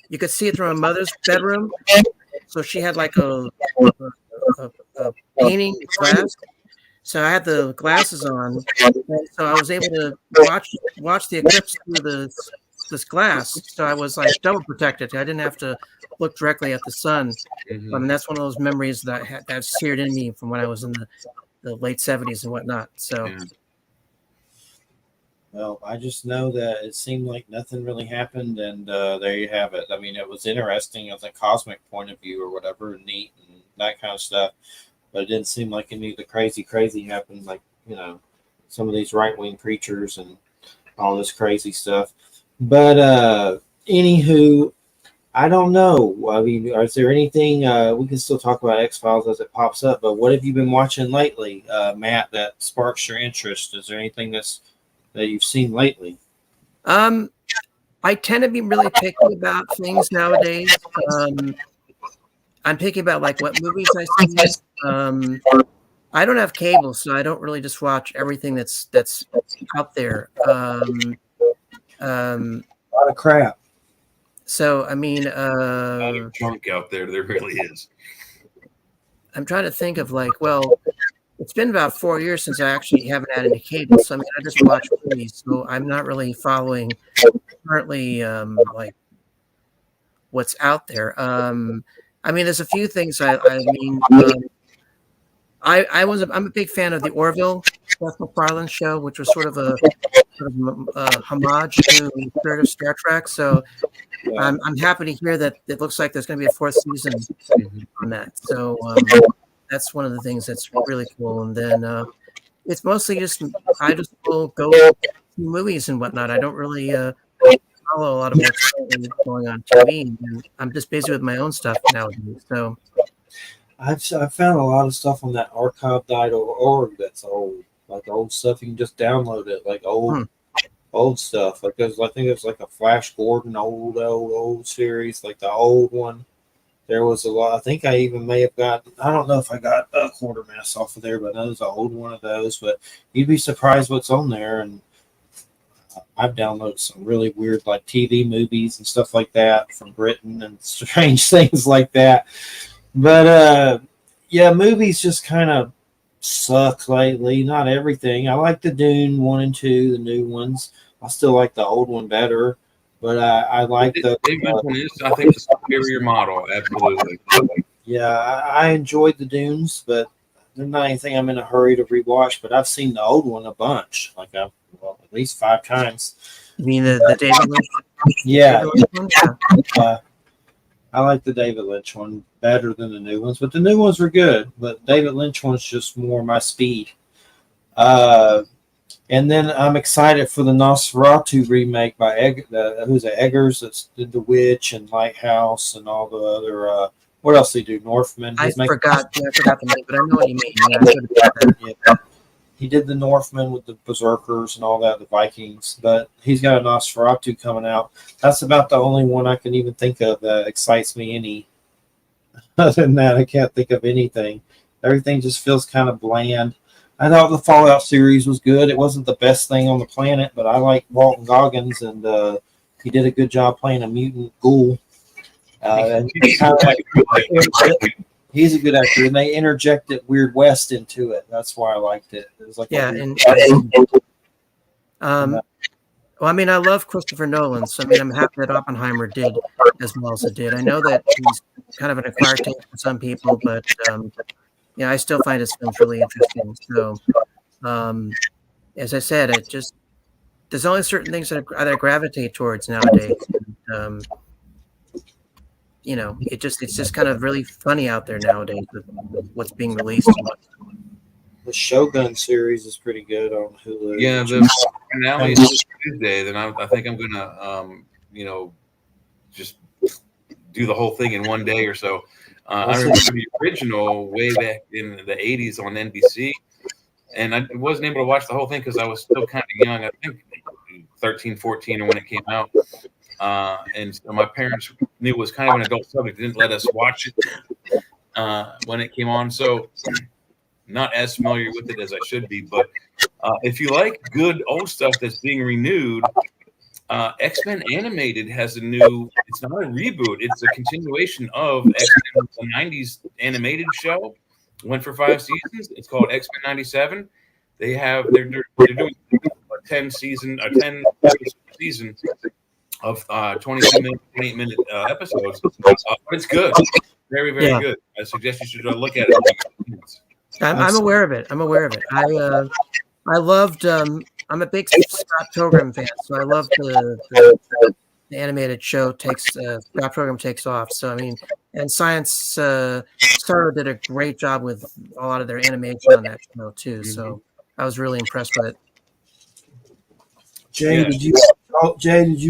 you could see it from a mother's bedroom. So she had like a painting glass. So I had the glasses on, so I was able to watch the eclipse through this glass. So I was like double protected. I didn't have to look directly at the sun. Mm-hmm. I mean, that's one of those memories that seared in me from when I was in the late 70s and whatnot. So. Yeah. Well, I just know that it seemed like nothing really happened, and there you have it. I mean, it was interesting as a cosmic point of view or whatever, neat and that kind of stuff, but it didn't seem like any of the crazy happened, like, some of these right-wing preachers and all this crazy stuff. But anywho, I don't know. I mean, is there anything, we can still talk about X-Files as it pops up, but what have you been watching lately, Matt, that sparks your interest? Is there anything that you've seen lately? I tend to be really picky about things nowadays. I'm picky about like what movies I see. I don't have cable, so I don't really just watch everything that's out there. A lot of crap. So I mean, a lot of junk out there. There really is. I'm trying to think of like, well, it's been about 4 years since I actually haven't had any cable. So I mean, I just watch movies. So I'm not really following currently like what's out there. I mean, there's a few things. I'm a big fan of the Orville Seth MacFarlane show, which was sort of a homage to the spirit of Star Trek. So I'm happy to hear that it looks like there's going to be a 4th season on that. So that's one of the things that's really cool. And then it's mostly I just will go to movies and whatnot. I don't really follow a lot of what's going on TV. And I'm just busy with my own stuff nowadays. So I've found a lot of stuff on that archive.org that's old, like old stuff. You can just download it, like old stuff. Like I think there's like a Flash Gordon old series, like the old one. There was a lot. I think I even may have got. I don't know if I got a Quartermass off of there, but that was an old one of those. But you'd be surprised what's on there. And I've downloaded some really weird, like TV movies and stuff like that from Britain and strange things like that. But yeah, movies just kind of suck lately. Not everything. I like the Dune 1 and 2, the new ones. I still like the old one better. But I like the. I think the superior model, absolutely. Yeah, I enjoyed the Dunes, but there's not anything I'm in a hurry to rewatch. But I've seen the old one a bunch, like at least 5 times. You mean the David Lynch? Yeah. I like the David Lynch one better than the new ones, but the new ones were good. But David Lynch one's just more my speed. And then I'm excited for the Nosferatu remake by who's it? Eggers that did The Witch and Lighthouse and all the other. What else did he do? Northman. I forgot the name, but I know what you mean. Yeah. He did the Northman with the Berserkers and all that, the Vikings. But he's got a Nosferatu coming out. That's about the only one I can even think of that excites me any. Other than that, I can't think of anything. Everything just feels kind of bland. I thought the Fallout series was good. It wasn't the best thing on the planet, but I like Walton Goggins, and he did a good job playing a mutant ghoul. And he's a good actor, and they interjected Weird West into it. That's why I liked it. It was like well, I mean, I love Christopher Nolan, so I mean, I'm happy that Oppenheimer did as well as it did. I know that he's kind of an acquired taste for some people, but I still find his films really interesting. So, as I said, there's only certain things that I gravitate towards nowadays. And, it's just kind of really funny out there nowadays with what's being released. The Shogun series is pretty good on Hulu. Yeah, the finale is Tuesday. Then I think I'm gonna just do the whole thing in one day or so. I remember the original way back in the 80s on NBC, and I wasn't able to watch the whole thing because I was still kind of young. I think 13, 14 or when it came out. And so my parents knew it was kind of an adult subject. They didn't let us watch it when it came on. So not as familiar with it as I should be. But if you like good old stuff that's being renewed, X-Men Animated has a new, it's not a reboot, it's a continuation of X-Men, the 90s animated show. Went for 5 seasons. It's called X-Men 97. They're doing a 10 season of 28-minute episodes. But it's good. Very, very good. I suggest you should look at it. I'm aware of it. I loved. I'm a big Scott Pilgrim fan, so I love the animated show. Scott Pilgrim takes off. So I mean, and Science Star did a great job with a lot of their animation on that show too. So I was really impressed with it. Jay, did you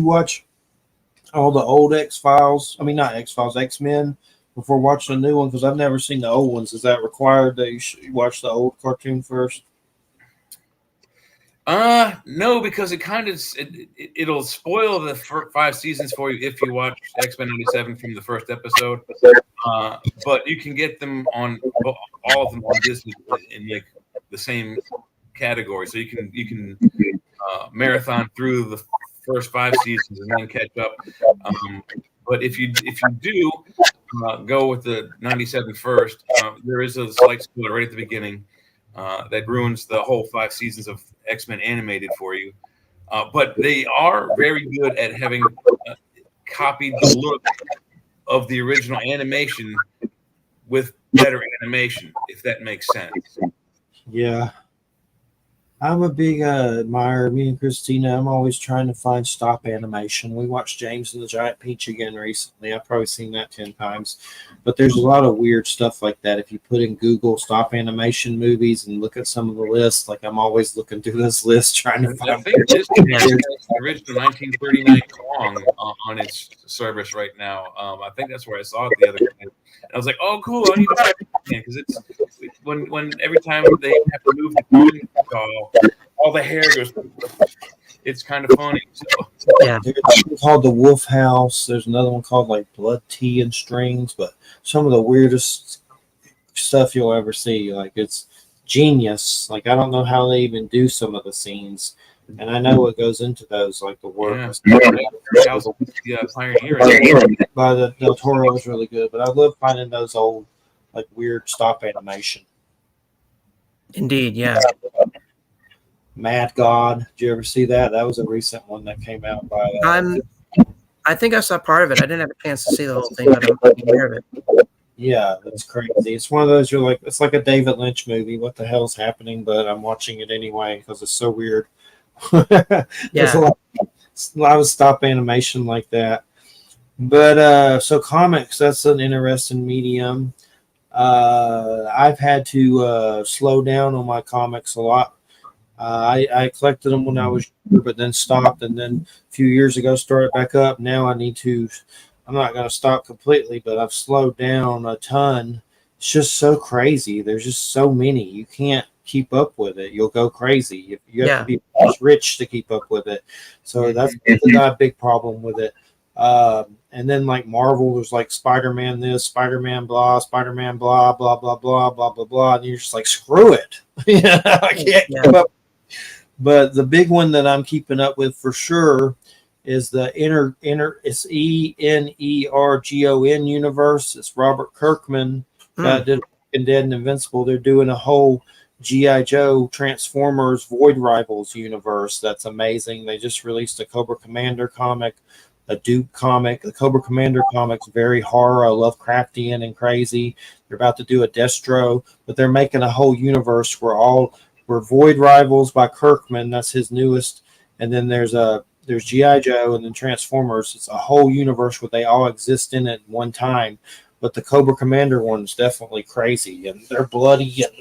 watch all the old X-Files? I mean, not X-Files, X-Men before watching the new one? Because I've never seen the old ones. Is that required that you watch the old cartoon first? No, because it'll spoil the 5 seasons for you if you watch X-Men 97 from the first episode. But you can get them on all of them on Disney in like the same category, so you can marathon through the first 5 seasons and then catch up. But if you do go with the 97 first, there is a slight spoiler right at the beginning that ruins the whole 5 seasons of X-Men Animated for you. But they are very good at having copied the look of the original animation with better animation, if that makes sense. Yeah. I'm a big admirer. Me and Christina, I'm always trying to find stop animation. We watched James and the Giant Peach again recently. I've probably seen that 10 times. But there's a lot of weird stuff like that. If you put in Google stop animation movies and look at some of the lists, like I'm always looking through this list trying to find. I think this has the original 1939 Kong on its service right now. I think that's where I saw it the other day. And I was like, oh, cool. I need to watch it again because it's when every time they have to move the call, all the hair goes. It's kind of funny. So. Yeah, there's one called The Wolf House. There's another one called like Blood Tea and Strings. But some of the weirdest stuff you'll ever see. Like it's genius. Like I don't know how they even do some of the scenes, and I know what goes into those, like the work. Pioneer. By the Del Toro is really good, but I love finding those old, like weird stop animation. Indeed, yeah. Mad God. Did you ever see that? That was a recent one that came out by. I think I saw part of it. I didn't have a chance to see the whole thing, but I'm aware of it. Yeah, that's crazy. It's one of those you're like, it's like a David Lynch movie. What the hell's happening? But I'm watching it anyway because it's so weird. There's a lot of stop animation like that. But so comics, that's an interesting medium. I've had to slow down on my comics a lot. I collected them when I was younger, but then stopped, and then a few years ago started back up. Now I'm not going to stop completely, but I've slowed down a ton. It's just so crazy. There's just so many. You can't keep up with it. You'll go crazy. You have to be rich to keep up with it. So that's not a big problem with it. And then like Marvel, there's like Spider-Man this, Spider-Man blah, Spider-Man blah, blah, blah, blah, blah, blah, blah. And you're just like, screw it. I can't keep up. But the big one that I'm keeping up with for sure is the it's ENERGON universe. It's Robert Kirkman that did Walking Dead and Invincible. They're doing a whole G.I. Joe Transformers Void Rivals universe. That's amazing. They just released a Cobra Commander comic, a Duke comic. The Cobra Commander comic's very horror, Lovecraftian and crazy. They're about to do a Destro, but they're making a whole universe where Void Rivals by Kirkman. That's his newest. And then there's there's G.I. Joe and then Transformers. It's a whole universe where they all exist in it at one time. But the Cobra Commander one's definitely crazy, and they're bloody, and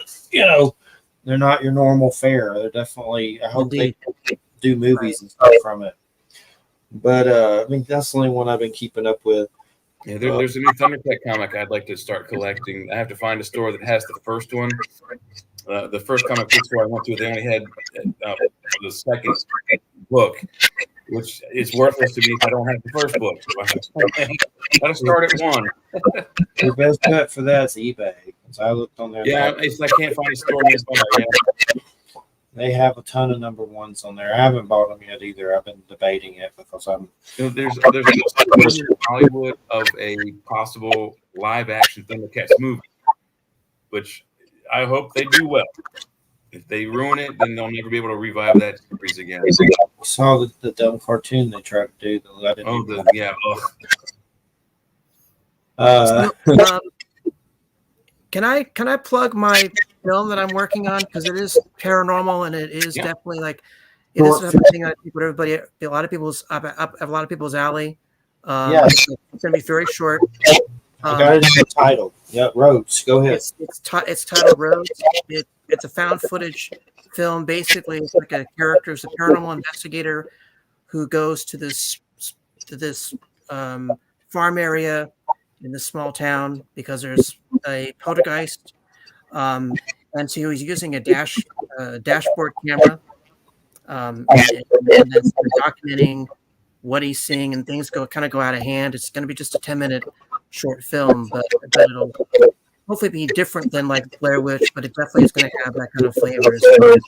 they're not your normal fare. They're definitely. I hope Indeed. they do movies and stuff from it. But I mean, that's the only one I've been keeping up with. Yeah, there's a new Thundercat comic I'd like to start collecting. I have to find a store that has the first one. The first comic book store I went to, they only had the second book, which is worthless to me if I don't have the first book. Got to start at one. Your best bet for that is eBay. Because I looked on there. Yeah, I can't find a store nearby yet. They have a ton of number ones on there. I haven't bought them yet either. I've been debating it because I'm. There's a in Hollywood of a possible live action Thundercats movie, which I hope they do well. If they ruin it, then they'll never be able to revive that series again. I saw the dumb cartoon they tried to do. Yeah. Can I plug my film that I'm working on, because it is paranormal and it is definitely like it is something I think a lot of people's alley. It's gonna be very short. I got it in the title. Yeah, Roads. Go ahead. It's titled Roads. It's a found footage film. Basically, it's like a paranormal investigator who goes to this farm area in this small town because there's a poltergeist, and so he's using a dashboard camera, and then documenting what he's seeing, and things go out of hand. It's going to be just a 10-minute short film, but it'll hopefully be different than like Blair Witch, but it definitely is going to have that kind of flavor as far as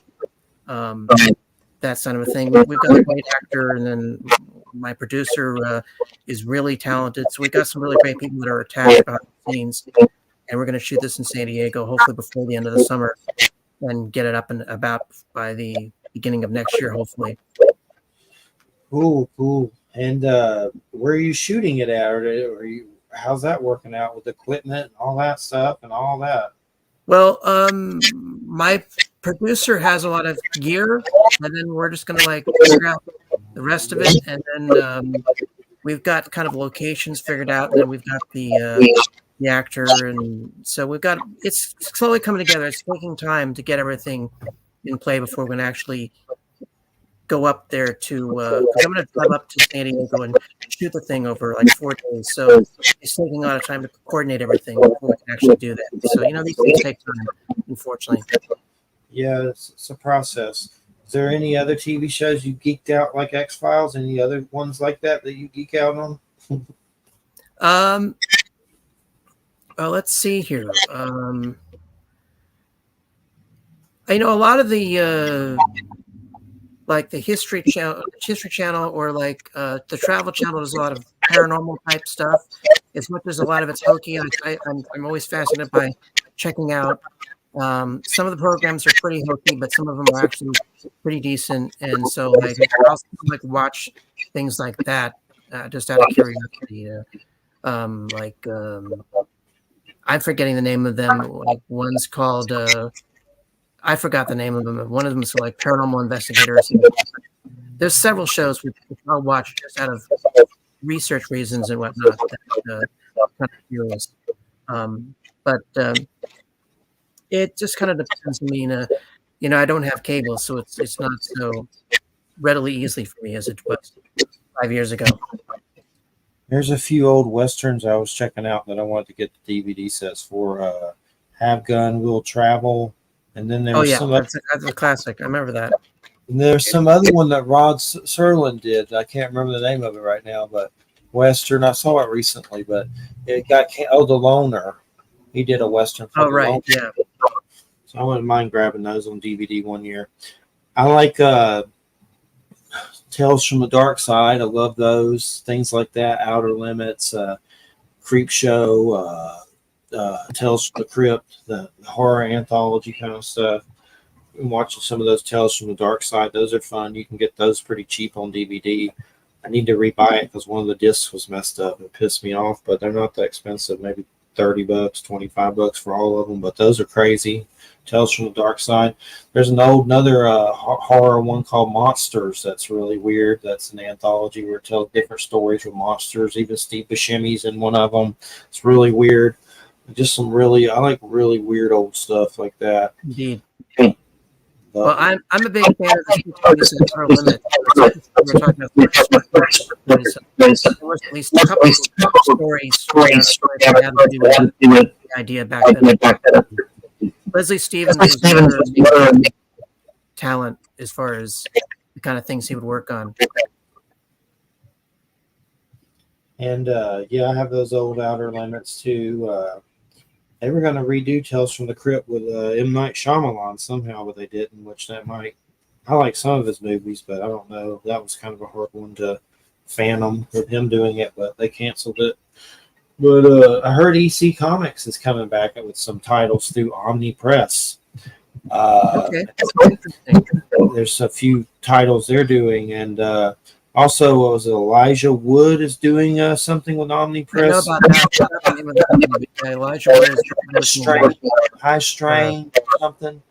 that sort of a thing. We've got a great actor, and then my producer is really talented. So we've got some really great people that are attached behind the scenes, and we're going to shoot this in San Diego, hopefully before the end of the summer, and get it up and about by the beginning of next year, hopefully. Cool. And where are you shooting it at? Or how's that working out with equipment and all that stuff and all that? Well, my producer has a lot of gear, and then we're just going to figure out the rest of it. And then we've got kind of locations figured out, and then we've got the actor. And so it's slowly coming together. It's taking time to get everything in play before we're going to actually go up there to I'm going to drive up to San Diego and shoot the thing over 4 days. So it's taking a lot of time to coordinate everything before we can actually do that. So these things take time, unfortunately. Yeah, it's a process. Is there any other TV shows you geeked out like X-Files? Any other ones like that you geek out on? Let's see here. I know a lot of the like the History Channel, or the Travel Channel does a lot of paranormal type stuff. As much as a lot of it's hokey, I'm always fascinated by checking out. Some of the programs are pretty hokey, but some of them are actually pretty decent. And so I'll watch things like that just out of curiosity. I'm forgetting the name of them. One's called I forgot the name of them. One of them is Paranormal Investigators. There's several shows which I'll watch just out of research reasons and whatnot. Kind of curious, but it just kind of depends. I mean, I don't have cable, so it's not so readily easy for me as it was 5 years ago. There's a few old westerns I was checking out that I wanted to get the DVD sets for. Have Gun, Will Travel. And then there's that's a classic. I remember that. And there's some other one that Rod Serling did. I can't remember the name of it right now, but Western. I saw it recently, but it got The Loner. He did a Western. Oh, right. Loner. Yeah. So I wouldn't mind grabbing those on DVD one year. I like Tales from the Dark Side. I love those. Things like that. Outer Limits, Creep Show, Tales from the Crypt, the horror anthology kind of stuff. I'm watching some of those Tales from the Dark Side. Those are fun. You can get those pretty cheap on DVD. I need to rebuy it because one of the discs was messed up. It pissed me off, but they're not that expensive. Maybe $30, $25 for all of them, but those are crazy. Tales from the Dark Side. There's another horror one called Monsters that's really weird. That's an anthology where it tells different stories with monsters. Even Steve Buscemi's in one of them. It's really weird. Just I like really weird old stuff like that. Indeed. Well, I'm a big fan of the Outer Limits. We're talking about there was at least a couple of stories that had to do with the idea back then. Leslie Stevens was another talent as far as the kind of things he would work on. And I have those old Outer Limits too. They were going to redo Tales from the Crypt with M. Night Shyamalan somehow, but they didn't, which that might. I like some of his movies, but I don't know. That was kind of a hard one to fathom with him doing it, but they canceled it. But I heard EC Comics is coming back with some titles through Omni Press. Okay, that's interesting. There's a few titles they're doing, and also, what was it? Elijah Wood is doing something with Omni Press. I know about that. Elijah Wood is High Strain or something.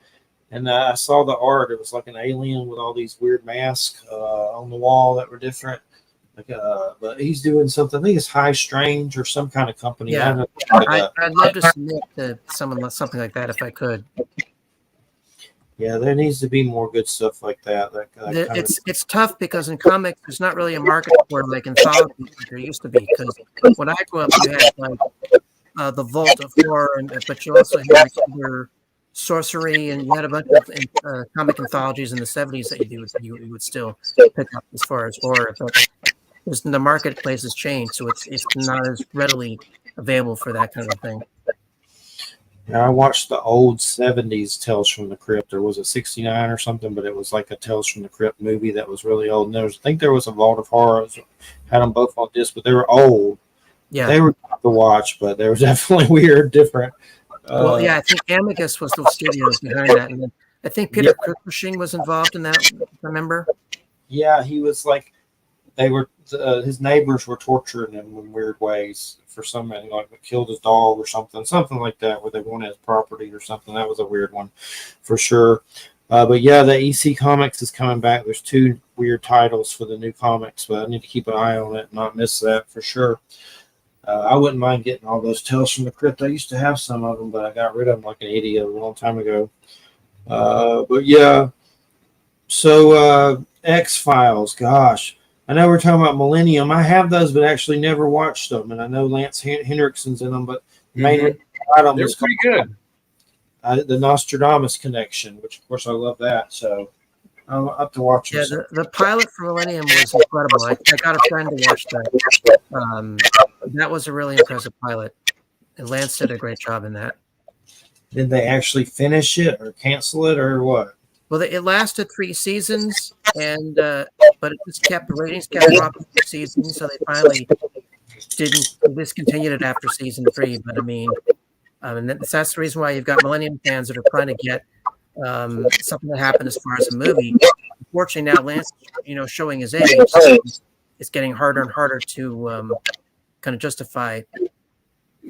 And I saw the art. It was like an alien with all these weird masks on the wall that were different. But he's doing something. I think it's High Strange or some kind of company. Yeah, I'd love to submit to someone something like that if I could. Yeah, there needs to be more good stuff like that. It's tough because in comics, there's not really a market for like anthologies like there used to be. Because when I grew up, you had like the Vault of Horror, but you also had like other sorcery, and you had a bunch of comic anthologies in the 70s that you would still pick up as far as horror. But the marketplace has changed, so it's not as readily available for that kind of thing. Yeah, I watched the old 70s Tales from the Crypt. There was a 69 or something, but it was like a Tales from the Crypt movie that was really old. And I think there was a Vault of Horror. Had them both on disc, but they were old. Yeah. They were tough to watch, but they were definitely weird, different. Well, I think Amicus was the studios behind that. And then I think Peter Cushing was involved in that, remember? Yeah, he was like, his neighbors were torturing him in weird ways for some reason, like killed his dog or something like that, where they wanted his property or something. That was a weird one for sure. But yeah, the EC Comics is coming back. There's 2 weird titles for the new comics, but I need to keep an eye on it and not miss that for sure. I wouldn't mind getting all those Tales from the Crypt. I used to have some of them, but I got rid of them like an idiot a long time ago. But yeah, so X-Files, gosh. I know we're talking about Millennium. I have those, but actually never watched them. And I know Lance Henriksen's in them, but mainly they're pretty good. The Nostradamus Connection, which of course I love that. So I'll have to watch them. Yeah, the pilot for Millennium was incredible. I got a friend to watch that. That was a really impressive pilot. And Lance did a great job in that. Did they actually finish it or cancel it or what? Well, it lasted 3 seasons, and but it just the ratings kept dropping for seasons, so they finally discontinued it after season 3. But I mean, and that's the reason why you've got Millennium fans that are trying to get something that happened as far as a movie. Unfortunately, now Lance, showing his age, so it's getting harder and harder to kind of justify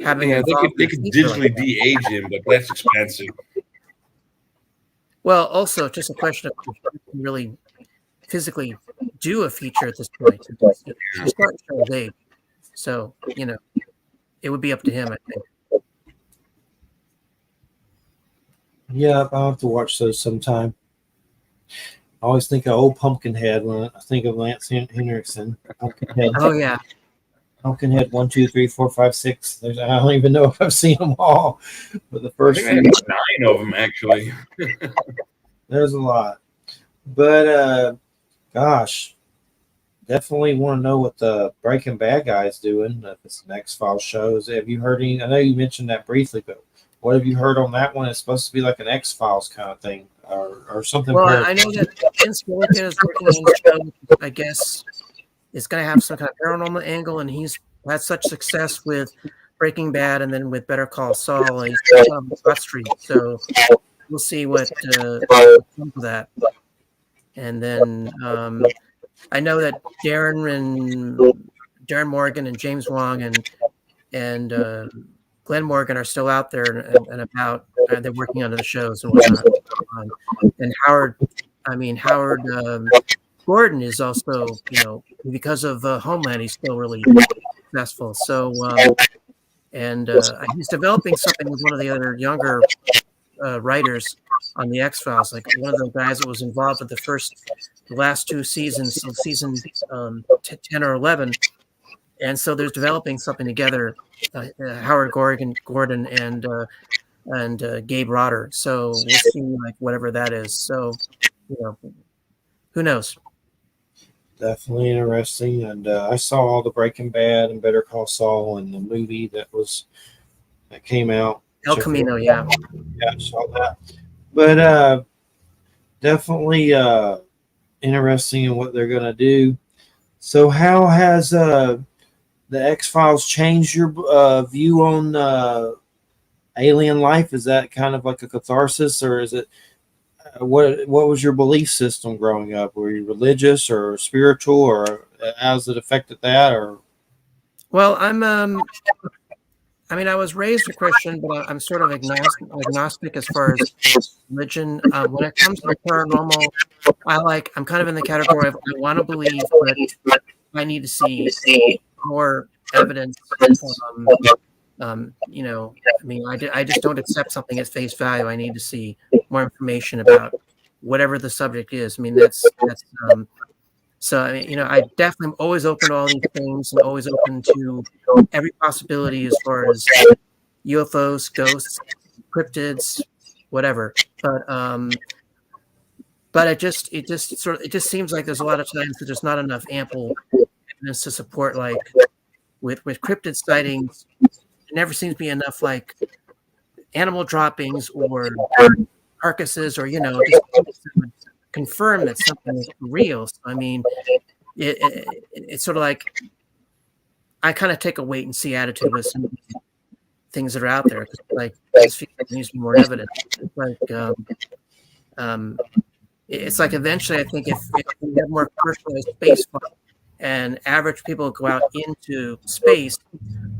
having. Yeah, they could digitally de-age him, but that's expensive. Well, also just a question of if you can really physically do a feature at this point. She's starting to show his age, so it would be up to him, I think. Yeah, I'll have to watch those sometime. I always think of old Pumpkinhead when I think of Lance Henriksen. Pumpkinhead. Oh yeah, Pumpkinhead 1, 2, 3, 4, 5, 6. I don't even know if I've seen them all, but the first I think I have 9 of them actually. There's a lot, but gosh, definitely want to know what the Breaking Bad guy's doing. If it's an X-Files show, have you heard any? I know you mentioned that briefly, but what have you heard on that one? It's supposed to be like an X-Files kind of thing, or something. Well, I know that Vince Gilligan is working on the show. I guess it's going to have some kind of paranormal angle, and he's had such success with Breaking Bad and then with Better Call Saul. He's on the Street, so we'll see what comes of that. And then I know that Darren Morgan and James Wong and Glenn Morgan are still out there and about. They're working on the shows and whatnot. And Howard Gordon is also, because of Homeland, he's still really successful. So, he's developing something with one of the other younger writers on the X-Files, like one of the guys that was involved with the last two seasons, so season 10 or 11. And so they're developing something together, Howard Gordon and Gabe Rotter. So we'll see, like, whatever that is. So, who knows? Definitely interesting. And I saw all the Breaking Bad and Better Call Saul and the movie that came out. El Camino, yeah. Yeah, I saw that. But definitely interesting in what they're going to do. So how has the X-Files changed your view on alien life? Is that kind of like a catharsis, or is it what was your belief system growing up? Were you religious or spiritual, or how's it affected that? Or well, I was raised a Christian, but I'm sort of agnostic as far as religion. When it comes to paranormal, I'm kind of in the category of I want to believe, but I need to see more evidence. I just don't accept something at face value. I need to see more information about whatever the subject is. I mean, I definitely am always open to all these things and always open to every possibility as far as UFOs, ghosts, cryptids, whatever. But it just seems like there's a lot of times that there's not enough ample evidence to support, like with cryptid sightings. There never seems to be enough like animal droppings or carcasses or just confirm that something is real. So, I mean, it's sort of like I kind of take a wait and see attitude with some things that are out there. Like, this needs to be more evidence. It's like eventually, I think if we have more personalized space flight and average people go out into space,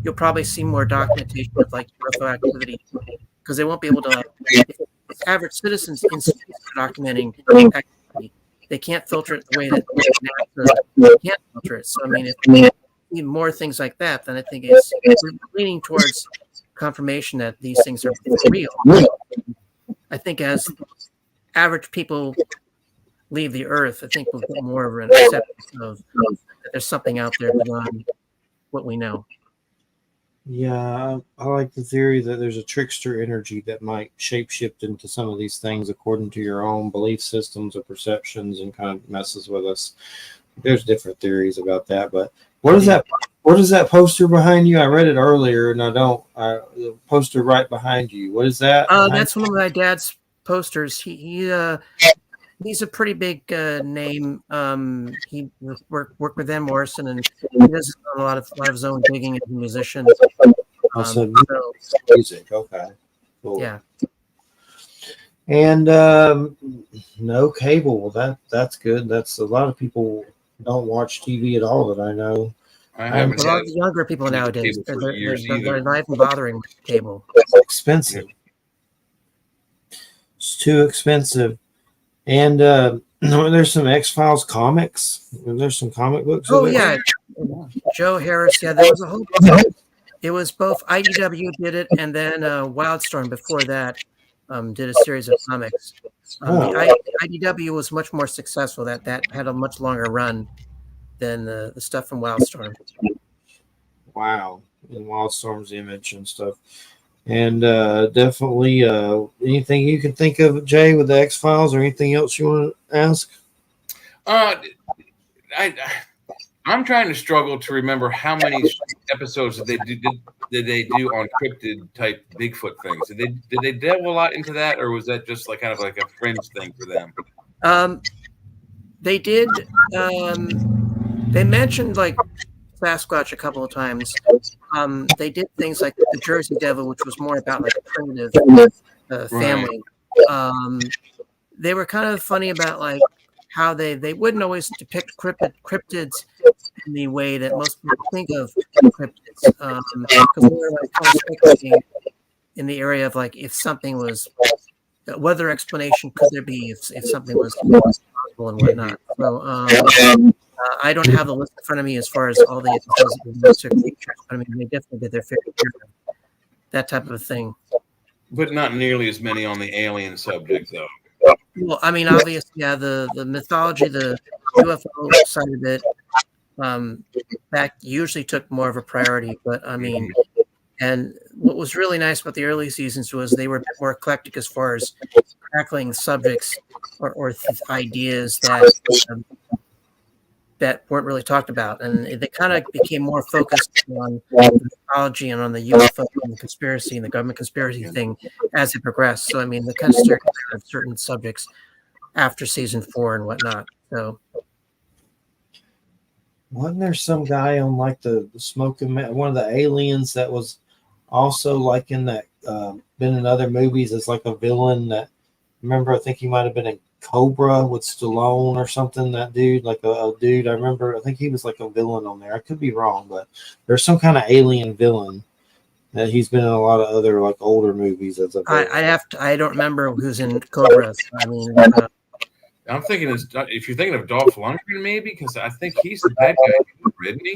you'll probably see more documentation of like UFO activity, because they won't be able to. If average citizens in space are documenting activity, they can't filter it the way that NASA can't filter it. So I mean, if we need more things like that, then I think we're leaning towards confirmation that these things are real. I think as average people leave the Earth, I think we'll get more of an acceptance of that there's something out there beyond what we know. Yeah, I like the theory that there's a trickster energy that might shapeshift into some of these things according to your own belief systems or perceptions and kind of messes with us. There's different theories about that, but what is that? What is that poster behind you? I read it earlier, and the poster right behind you. What is that? That's one of my dad's posters. He's a pretty big name. He worked with Van Morrison, and he does a lot of his own digging as a musician. Music, okay, cool. Yeah. And no cable. Well, that's good. That's a lot of people don't watch TV at all that I know. I haven't. A lot of the younger people nowadays, they're not even bothering with cable. It's expensive. It's too expensive. And there's some X-Files comics. There's some comic books. Oh yeah, Joe Harris. Yeah, there was a whole. It was both IDW did it, and then Wildstorm before that did a series of comics. The IDW was much more successful. That had a much longer run than the stuff from Wildstorm. Wow, and Wildstorm's image and stuff. And definitely anything you can think of, Jay, with the X-Files, or anything else you want to ask? I'm trying to struggle to remember how many episodes did they do on cryptid type Bigfoot things. Did they delve a lot into that, or was that just like kind of like a fringe thing for them? They did. They mentioned like Sasquatch a couple of times. They did things like the Jersey Devil, which was more about like a primitive family. They were kind of funny about like how they wouldn't always depict cryptids in the way that most people think of cryptids, because they were like kind of speculating in the area of like if something was, what other explanation could there be if something was possible and whatnot. So I don't have the list in front of me as far as all the episodes that creatures, but I mean they definitely did their fair share of that type of a thing. But not nearly as many on the alien subject, though. Well, I mean, obviously, yeah, the mythology, the UFO side of it, that usually took more of a priority. But I mean, and what was really nice about the early seasons was they were a bit more eclectic as far as tackling subjects or ideas that weren't really talked about, and they kind of became more focused on the mythology and on the UFO and the conspiracy and the government conspiracy thing as it progressed. So, I mean, they kind of steered clear of certain subjects after season 4 and whatnot. So, wasn't there some guy on like the smoking one of the aliens that was also like in that been in other movies as like a villain that remember I think he might have been in Cobra with Stallone or something, that dude, like a dude I remember, I think he was like a villain on there. I could be wrong, but there's some kind of alien villain that he's been in a lot of other like older movies as a villain. I don't remember who's in Cobra. So, I mean, I'm thinking if you're thinking of Dolph Lundgren, maybe because I think he's the bad guy, isn't he?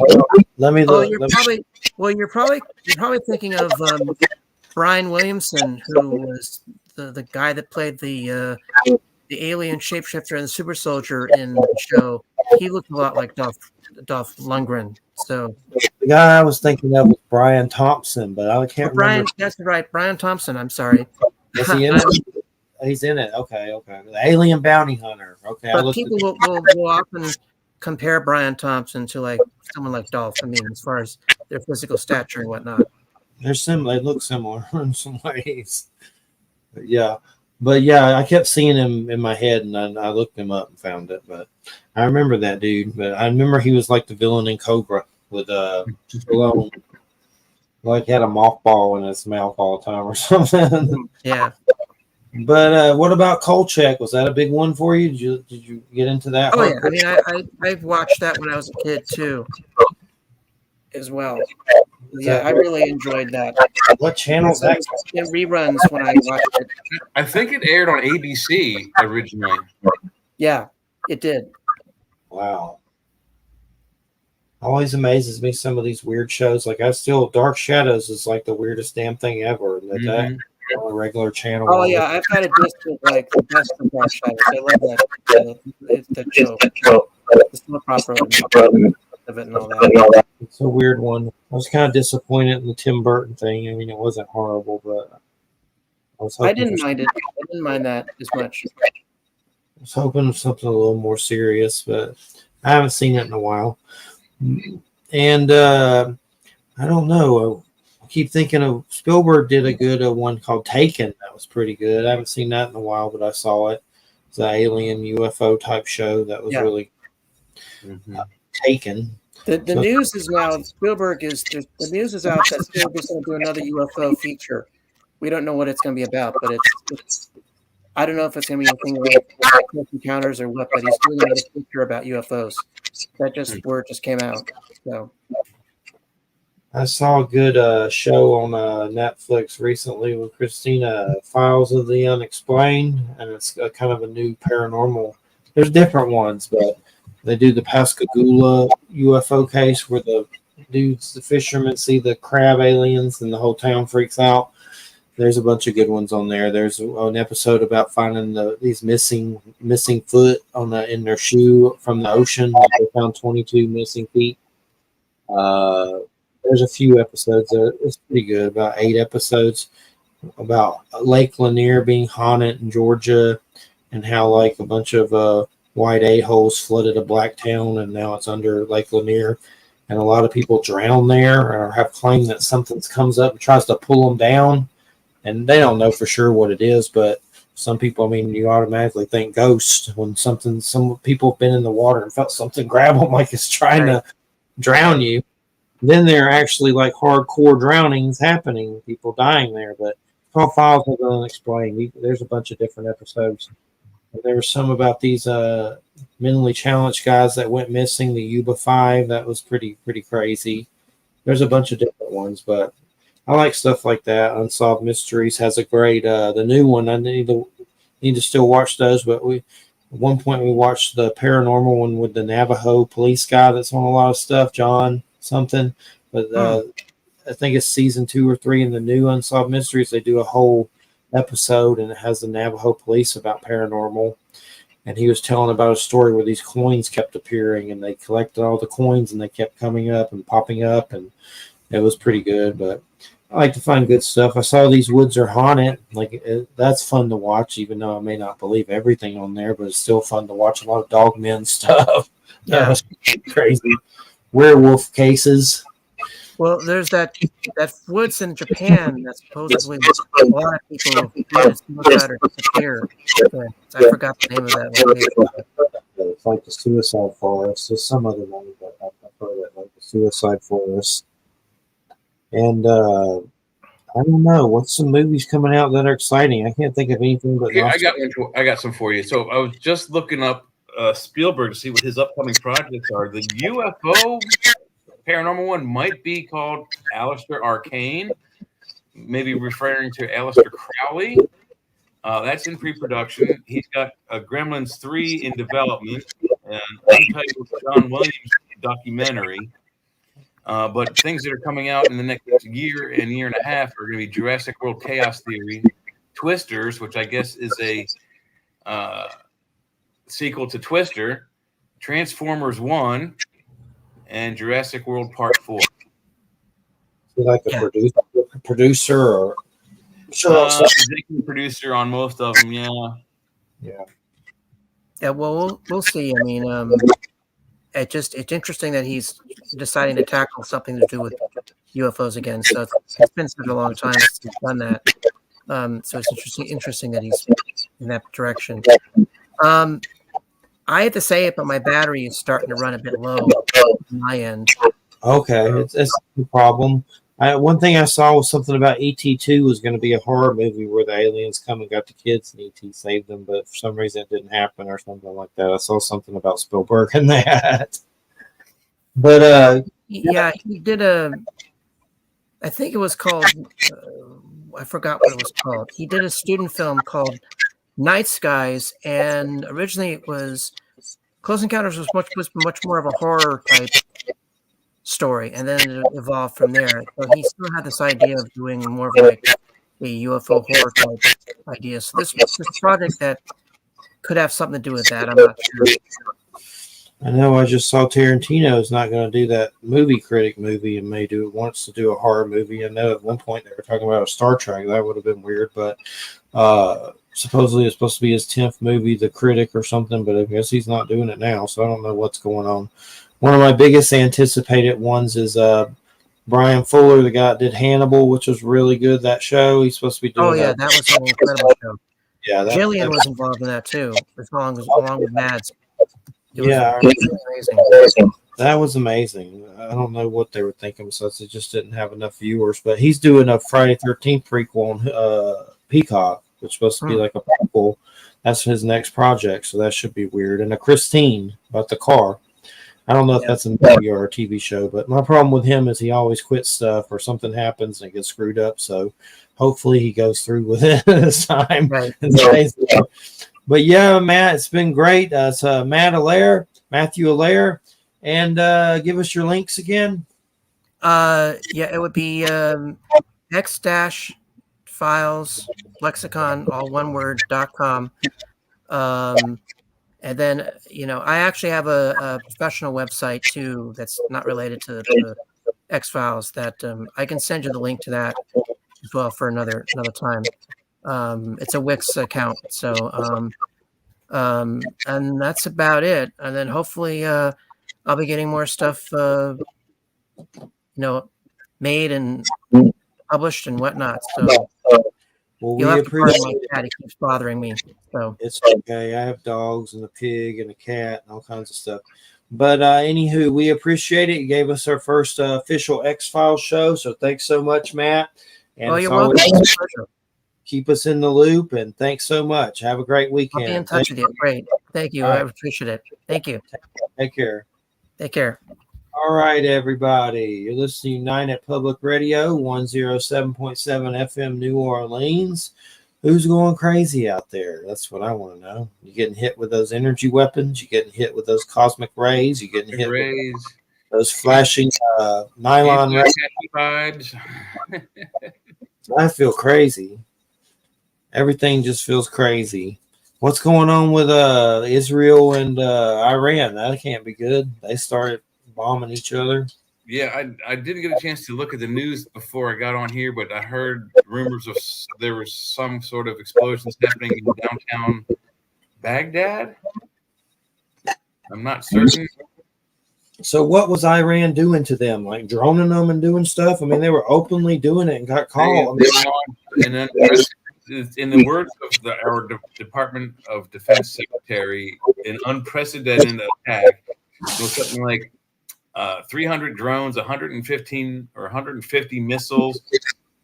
Let me look. You're probably thinking of Brian Williamson, who was the guy that played the alien shapeshifter and the super soldier in the show. He looked a lot like Dolph Lundgren. So the guy I was thinking of was Brian Thompson, but I can't remember. That's right, Brian Thompson. I'm sorry. Is he in it? He's in it. Okay. The alien bounty hunter. Okay. But people will often compare Brian Thompson to like someone like Dolph. I mean, as far as their physical stature and whatnot. They're similar. They look similar in some ways. But yeah, I kept seeing him in my head, and I looked him up and found it. But I remember that dude. But I remember he was like the villain in Cobra with Stallone. Like he had a mothball in his mouth all the time or something. Yeah. But what about Kolchak? Was that a big one for you? Did you get into that? Oh yeah, I mean, I've watched that when I was a kid too, as well. Yeah, I really enjoyed that. What channel is that? It reruns when I watched it. I think it aired on ABC originally. Yeah, it did. Wow. Always amazes me some of these weird shows. Like Dark Shadows is like the weirdest damn thing ever. That on a regular channel. Oh yeah, I've got a disc with like the best of Dark Shadows. I love that show. It's not proper of it and all that. It's a weird one. I was kind of disappointed in the Tim Burton thing. I mean, it wasn't horrible, but I didn't mind it. I didn't mind that as much. I was hoping for something a little more serious, but I haven't seen it in a while. And I don't know. I keep thinking of Spielberg did a good one called Taken. That was pretty good. I haven't seen that in a while, but I saw it. It's an alien UFO type show that was really Taken. The news is now Spielberg is the news is out that Spielberg is going to do another UFO feature. We don't know what it's going to be about, but it's I don't know if it's going to be anything like close encounters or what, but he's doing another feature about UFOs. That word just came out. So I saw a good show on Netflix recently with Christina, Files of the Unexplained, and it's kind of a new paranormal. There's different ones, but they do the Pascagoula UFO case where the fishermen see the crab aliens and the whole town freaks out. There's a bunch of good ones on there. There's an episode about finding these missing foot in their shoe from the ocean. They found 22 missing feet. There's a few episodes there. It's pretty good, about 8 episodes about Lake Lanier being haunted in Georgia and how like a bunch of white a-holes flooded a black town and now it's under Lake Lanier. And a lot of people drown there or have claimed that something comes up and tries to pull them down. And they don't know for sure what it is, but some people, I mean, you automatically think ghost when some people have been in the water and felt something grab them like it's trying to drown you. Then there are actually like hardcore drownings happening, people dying there. But it's called Files of the Unexplained. There's a bunch of different episodes. There were some about these mentally challenged guys that went missing. The Yuba Five, that was pretty crazy. There's a bunch of different ones, but I like stuff like that. Unsolved Mysteries has a great the new one. I need to still watch those, but at one point we watched the paranormal one with the Navajo police guy that's on a lot of stuff, John something. But I think it's season 2 or 3 in the new Unsolved Mysteries. They do a whole episode and it has the Navajo police about paranormal. And he was telling about a story where these coins kept appearing and they collected all the coins and they kept coming up and popping up, and it was pretty good. But I like to find good stuff. I saw These Woods Are Haunted. That's fun to watch, even though I may not believe everything on there, but it's still fun to watch a lot of Dogmen stuff. Yeah. That was crazy. Werewolf cases. Well, there's that woods in Japan that supposedly a lot of people look at or disappear. I forgot the name of that location. It's like the Suicide Forest. There's some other name, but I've heard it, like the Suicide Forest. And I don't know. What's some movies coming out that are exciting? I can't think of anything but. Yeah, I got some for you. So I was just looking up Spielberg to see what his upcoming projects are. The UFO paranormal one might be called Alistair Arcane, maybe referring to Aleister Crowley. That's in pre-production. He's got Gremlins 3 in development, and untitled John Williams documentary. But things that are coming out in the next year and year and a half are going to be Jurassic World Chaos Theory, Twisters, which I guess is a sequel to Twister, Transformers 1, and Jurassic World Part 4. Is he like a producer or executive producer on most of them? Yeah. Well, we'll see. I mean, it's interesting that he's deciding to tackle something to do with UFOs again. So it's been such a long time since he's done that. So it's interesting that he's in that direction. I had to say it, but my battery is starting to run a bit low on my end. Okay, it's no problem. One thing I saw was something about ET2 was going to be a horror movie where the aliens come and got the kids and ET saved them, but for some reason it didn't happen or something like that. I saw something about Spielberg in that. But yeah, he did I think it was called, I forgot what it was called. He did a student film called Night Skies, and originally it was Close Encounters was much more of a horror type story, and then it evolved from there. So he still had this idea of doing more of like a UFO horror type idea. So this project that could have something to do with that, I'm not sure. I know I just saw Tarantino is not going to do that movie critic movie and wants to do a horror movie. I know at one point they were talking about a Star Trek. That would have been weird, but supposedly it's supposed to be his 10th movie, The Critic or something, but I guess he's not doing it now, so I don't know what's going on. One of my biggest anticipated ones is Brian Fuller, the guy that did Hannibal, which was really good, that show. He's supposed to be doing that was an incredible show. Yeah, Jillian was involved in that too, along with Mads. It was amazing. That was amazing. I don't know what they were thinking, so it just didn't have enough viewers. But he's doing a Friday 13th prequel on Peacock, which is supposed to be like a prequel. That's his next project, so that should be weird. And a Christine about the car. I don't know if that's a movie or a TV show, but my problem with him is he always quits stuff or something happens and it gets screwed up. So hopefully he goes through with it this time. Right. But yeah, Matt, it's been great. It's Matthew Allair. And give us your links again. It would be X-Files, Lexicon, all one word, .com. And then, I actually have a professional website too that's not related to the X-Files that I can send you the link to that as well for another time. It's a Wix account. So, and that's about it. And then hopefully I'll be getting more stuff, made and published and whatnot. So you'll have to pardon my cat. He keeps bothering me. So it's okay. I have dogs and a pig and a cat and all kinds of stuff. But anywho, we appreciate it. You gave us our first official X-Files show. So thanks so much, Matt. And you're welcome. It's a pleasure. Keep us in the loop. And thanks so much. Have a great weekend. I'll be in touch with you. Great. Thank you. All I right. appreciate it. Thank you. Take care. Take care. All right, everybody. You're listening to United Public Radio, 107.7 FM New Orleans. Who's going crazy out there? That's what I want to know. You getting hit with those energy weapons? You getting hit with those cosmic rays? You getting hit with those flashing nylon rays? Vibes. I feel crazy. Everything just feels crazy. What's going on with Israel and Iran? That can't be good. They started bombing each other. Yeah, I didn't get a chance to look at the news before I got on here, but I heard rumors of there was some sort of explosions happening in downtown Baghdad. I'm not certain. So what was Iran doing to them? Like droning them and doing stuff? I mean, they were openly doing it and got caught. And then, in the words of our Department of Defense Secretary, an unprecedented attack was something like 300 drones, 115 or 150 missiles,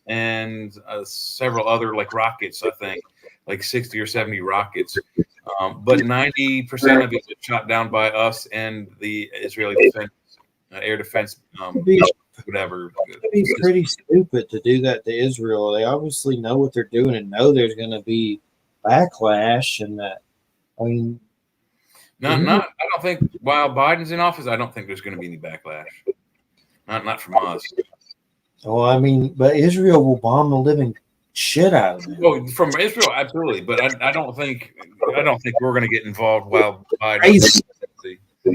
and several other like rockets, I think, like 60 or 70 rockets. But 90% of it was shot down by us and the Israeli defense, air defense, whatever. It'd be pretty stupid to do that to Israel. They obviously know what they're doing and know there's going to be backlash. And that, I mean, I don't think while Biden's in office, I don't think there's going to be any backlash. Not from us. Well, I mean, but Israel will bomb the living shit out of them. Well, from Israel, absolutely, but I don't think we're going to get involved while Biden. Crazy.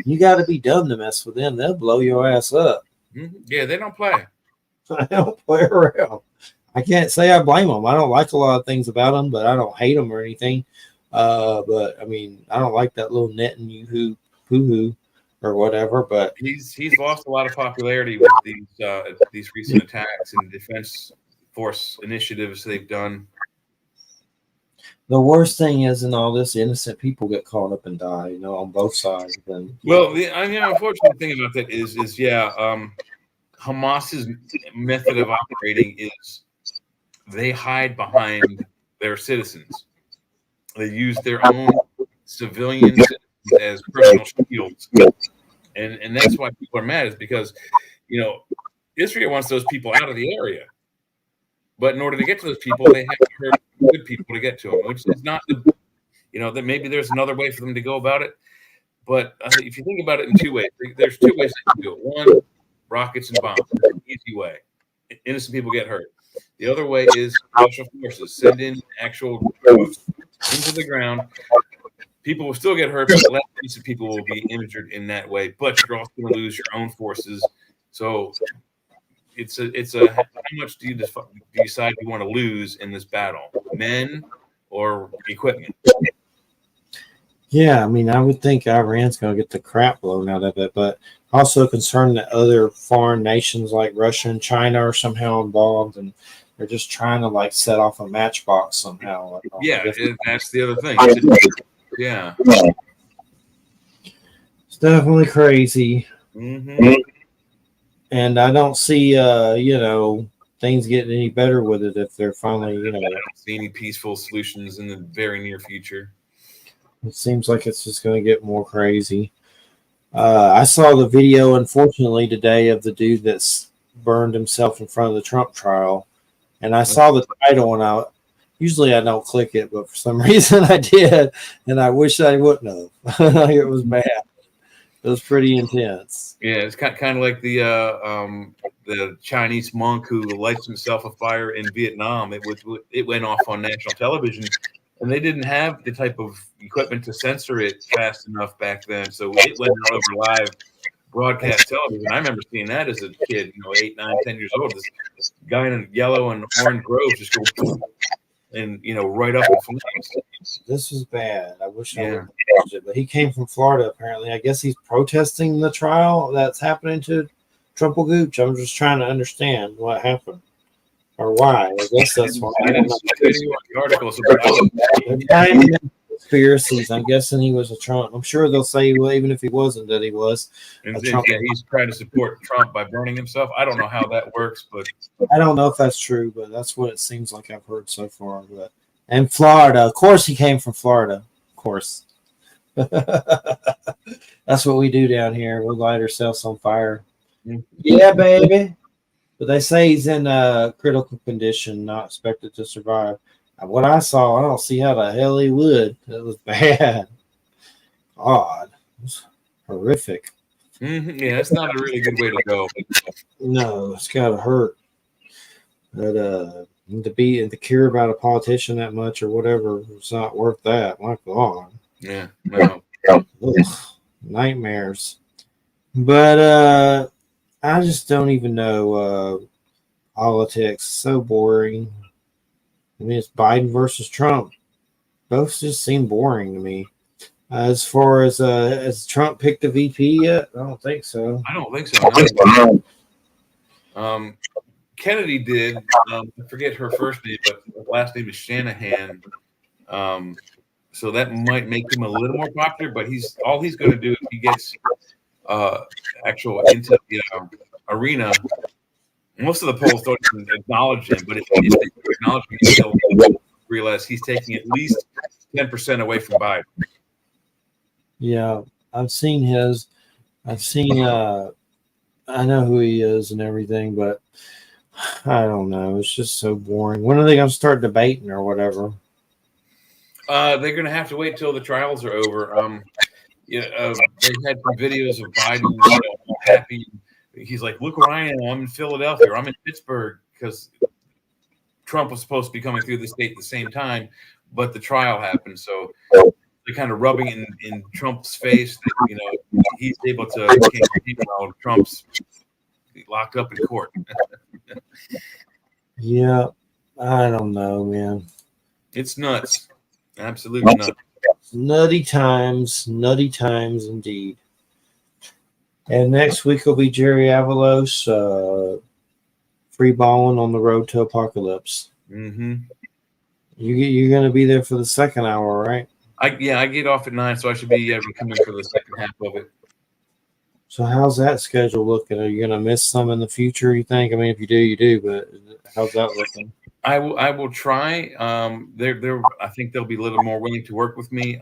You got to be dumb to mess with them. They'll blow your ass up. Mm-hmm. Yeah, they don't play. I don't play around. I can't say I blame them. I don't like a lot of things about them, but I don't hate them or anything. But I mean, I don't like that little Netanyahu poo-hoo or whatever. But he's lost a lot of popularity with these recent attacks and defense force initiatives they've done. The worst thing is, in all this, innocent people get caught up and die. You know, on both sides. And well, the unfortunate thing about that is Hamas's method of operating is they hide behind their citizens. They use their own civilians as personal shields, and that's why people are mad. Is because Israel wants those people out of the area, but in order to get to those people, they have to hurt good people to get to them, which is not that maybe there's another way for them to go about it. But if you think about it in two ways, there's two ways to do it. One, rockets and bombs, easy way. Innocent people get hurt. The other way is special forces send in actual troops into the ground. People will still get hurt, but less innocent people will be injured in that way. But you're also going to lose your own forces. So it's a how much do you decide you want to lose in this battle? Men or equipment? yeah, I mean, I would think Iran's going to get the crap blown out of it, but also concerned that other foreign nations like Russia and China are somehow involved, and they're just trying to like set off a matchbox somehow. Yeah, that's the other thing. Yeah, it's definitely crazy. Mm-hmm. And I don't see, things getting any better with it if they're finally, I don't see any peaceful solutions in the very near future. It seems like it's just going to get more crazy. I saw the video, unfortunately, today of the dude that's burned himself in front of the Trump trial. And I saw the title, and usually I don't click it, but for some reason I did. And I wish I wouldn't have. It was bad. It was pretty intense. Yeah, it's kind of like the Chinese monk who lights himself afire in Vietnam. It went off on national television, and they didn't have the type of equipment to censor it fast enough back then, so it went over live broadcast television. I remember seeing that as a kid, 8, 9, 10 years old. This guy in a yellow and orange robe just go and right up in flames. This was bad. I wish I would have watched it, but he came from Florida apparently. I guess he's protesting the trial that's happening to Trumple Gooch. I'm just trying to understand what happened or why. I guess that's why. I don't know. Articles about conspiracies. I'm guessing he was a Trump. I'm sure they'll say, well, even if he wasn't, that he was. And he's trying to support Trump by burning himself. I don't know how that works, but I don't know if that's true, but that's what it seems like I've heard so far. And Florida, of course, he came from Florida. Of course, That's what we do down here. We'll light ourselves on fire. Mm. Yeah, baby. But they say he's in critical condition, not expected to survive. What I saw, I don't see how the hell he would. It was bad. Odd. It was horrific. Mm-hmm. Yeah, that's not a really good way to go. No, it's got to hurt. But to care about a politician that much or whatever, it's not worth that. My God. Yeah, no. Ugh, nightmares. But I just don't even know politics. So boring. I mean, it's Biden versus Trump. Both just seem boring to me. As far as has Trump picked a VP yet? I don't think so. I don't think so. No. Kennedy did. I forget her first name, but her last name is Shanahan. So that might make him a little more popular. But all he's going to do if he gets actual into the arena. Most of the polls don't even acknowledge him, but if they acknowledge him, they'll realize he's taking at least 10% away from Biden. Yeah, I've seen his. I've seen. I know who he is and everything, but I don't know. It's just so boring. When are they going to start debating or whatever? They're going to have to wait till the trials are over. They had some videos of Biden happy. He's like, "Look where I am. I'm in Philadelphia. Or I'm in Pittsburgh," because Trump was supposed to be coming through the state at the same time, but the trial happened. So they're kind of rubbing in Trump's face that, he's able to while Trump's locked up in court. Yeah, I don't know, man. It's nuts. Absolutely nuts. Nutty times indeed. And next week will be Jerry Avalos free balling on the road to apocalypse. Mm-hmm. You're going to be there for the second hour, right? I get off at 9, so I should be coming for the second half of it. So how's that schedule looking? Are you going to miss some in the future, you think? I mean, if you do, you do, but how's that looking? I will try. I think they'll be a little more willing to work with me.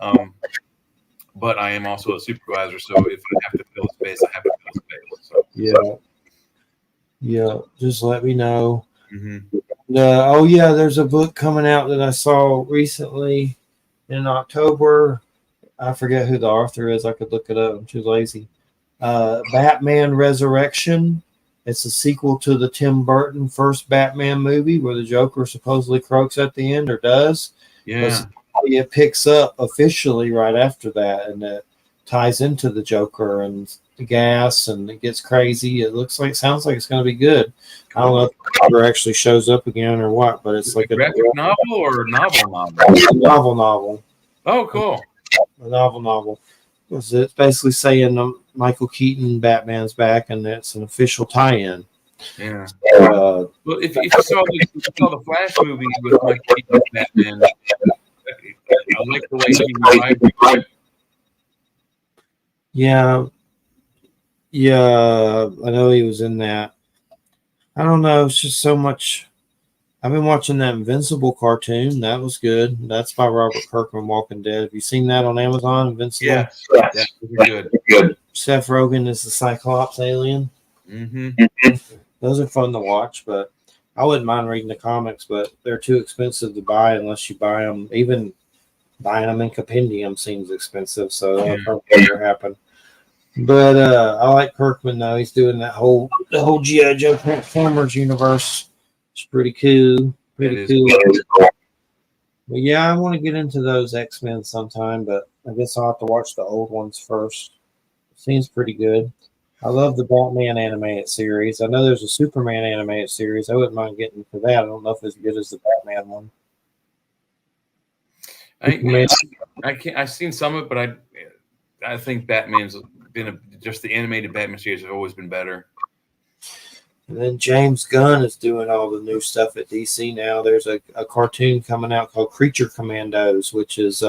But I am also a supervisor, so if I have to fill a space, I have to fill a space. So. Yeah. Just let me know. Mm-hmm. There's a book coming out that I saw recently in October. I forget who the author is. I could look it up. I'm too lazy. Batman Resurrection. It's a sequel to the Tim Burton first Batman movie where the Joker supposedly croaks at the end or does. Yeah. It picks up officially right after that, and it ties into the Joker and the gas, and it gets crazy. It sounds like it's going to be good. I don't know if the Joker actually shows up again or what, but it's like a graphic novel or novel. Novel. Oh, cool. A novel. It's basically saying Michael Keaton Batman's back, and it's an official tie-in. Yeah. Well, if you saw the Flash movie with Michael Keaton Batman, I like the way he revived it. Yeah, I know he was in that. I don't know. It's just so much. I've been watching that Invincible cartoon. That was good. That's by Robert Kirkman, Walking Dead. Have you seen that on Amazon, Invincible? Yes. Good. Seth Rogen is the Cyclops alien. Mm-hmm. Those are fun to watch, but I wouldn't mind reading the comics, but they're too expensive to buy unless you buy them. Even buying them in compendium seems expensive, so that'll probably never happen. But I like Kirkman though. He's doing the whole G.I. Joe Transformers universe. It's pretty cool. Pretty cool. But yeah, I want to get into those X-Men sometime, but I guess I'll have to watch the old ones first. Seems pretty good. I love the Batman animated series. I know there's a Superman animated series. I wouldn't mind getting to that. I don't know if it's as good as the Batman one. I've seen some of it, but I think Batman's been just the animated Batman series have always been better. And then James Gunn is doing all the new stuff at DC now. There's a cartoon coming out called Creature Commandos, which is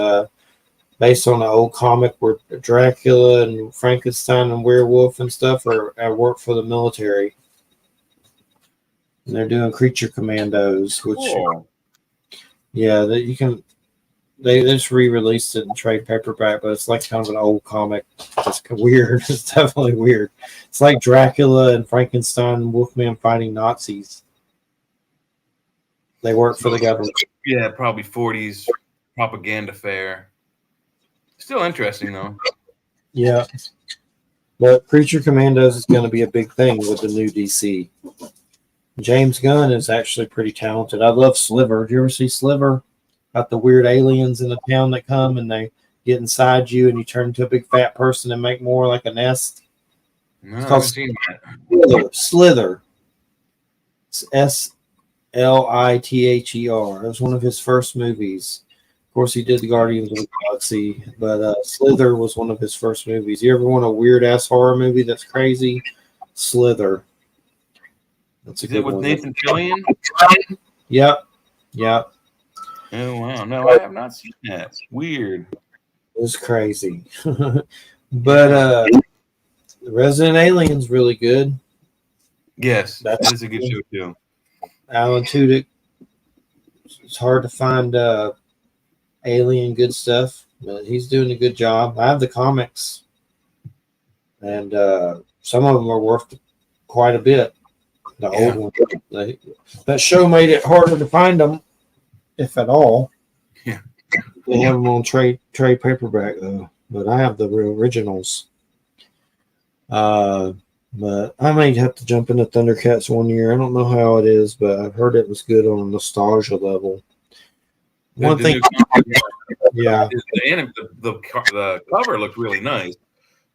based on an old comic where Dracula and Frankenstein and werewolf and stuff are at work for the military. And they're doing Creature Commandos, which cool. Yeah, that you can. They just re-released it in trade paperback, but it's like kind of an old comic. It's weird. It's definitely weird. It's like Dracula and Frankenstein and Wolfman fighting Nazis. They work for the government. Yeah, probably 40s propaganda fair. Still interesting though. Yeah. But Creature Commandos is going to be a big thing with the new DC. James Gunn is actually pretty talented. I love Sliver. Do you ever see Sliver? About the weird aliens in the town that come and they get inside you and you turn into a big fat person and make more like a nest. No, It's I called haven't seen that. Slither. It's Slither. It was one of his first movies. Of course, he did the Guardians of the Galaxy, but Slither was one of his first movies. You ever want a weird ass horror movie that's crazy? Slither. That's a Is good it with one. Nathan Fillion? Yep. Yep. Oh wow, no, I have not seen that. Weird. It was crazy. But Resident Alien's really good. Yes, That's that is a good show too. Alan Tudyk. It's hard to find Alien good stuff, but he's doing a good job. I have the comics, and some of them are worth quite a bit. The old one. That show made it harder to find them, if at all. Yeah. They have them on trade paperback though, but I have the real originals. But I may have to jump into Thundercats one year. I don't know how it is, but I've heard it was good on a nostalgia level. One thing, yeah, the cover looked really nice,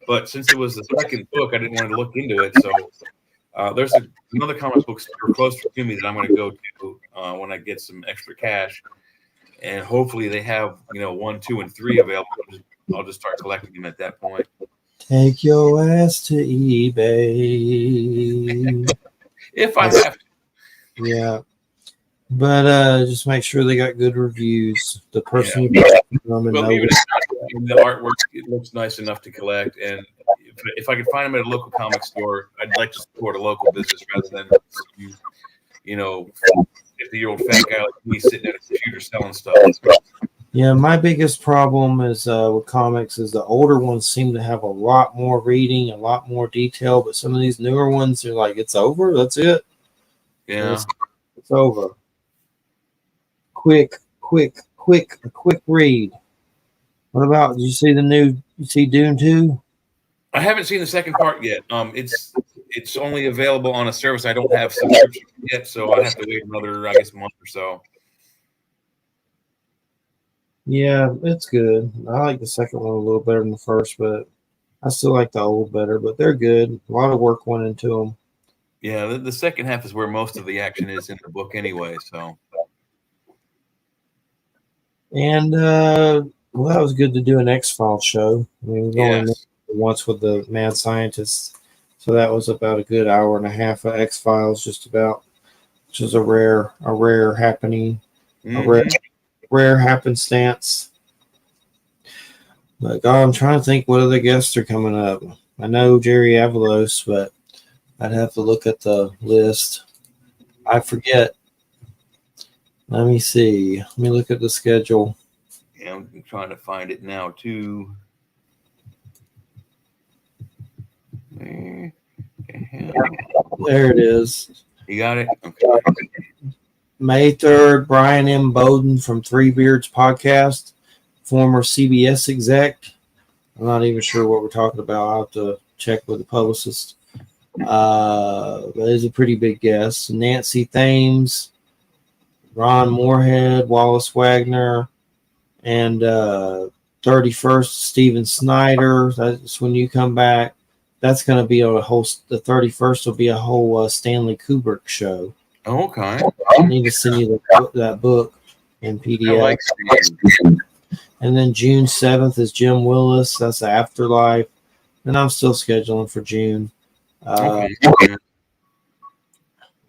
but since it was the second book, I didn't want to look into it. So there's another comic book store closer to me that I'm going to go to when I get some extra cash, and hopefully they have 1, 2, and 3 available. I'll just start collecting them at that point. Take your ass to eBay. If I have to. Yeah. But just make sure they got good reviews. The person who them and Well, know even the artwork, it looks nice enough to collect. And if I could find them at a local comic store, I'd like to support a local business rather than 50-year-old fat guy like me sitting at a computer selling stuff. Yeah, my biggest problem is with comics is the older ones seem to have a lot more reading, a lot more detail, but some of these newer ones are like, it's over, that's it. Yeah. It's over. Quick read. What about, did you see you see Dune 2? I haven't seen the second part yet. It's only available on a service I don't have subscription yet, so I have to wait another, I guess, month or so. Yeah, it's good. I like the second one a little better than the first, but I still like the old better, but they're good. A lot of work went into them. Yeah, the second half is where most of the action is in the book anyway, so. And, well, that was good to do an X-Files show. I mean, we've only met once with the mad scientists, so that was about a good hour and a half of X-Files, just about, which is a rare happening, a rare happenstance. But God, I'm trying to think what other guests are coming up. I know Jerry Avalos, but I'd have to look at the list. I forget. Let me see. Let me look at the schedule. Yeah, I'm trying to find it now too. There it is. You got it? Okay. May 3rd, Brian M. Bowden from Three Beards Podcast, former CBS exec. I'm not even sure what we're talking about. I'll have to check with the publicist. But it's a pretty big guest. Nancy Thames, Ron Moorhead, Wallace Wagner, and 31st, Steven Snyder. That's when you come back. That's going to be a whole, the 31st will be a whole Stanley Kubrick show. Okay. I need to send you that book in PDF. Like and then June 7th is Jim Willis. That's Afterlife. And I'm still scheduling for June. Okay.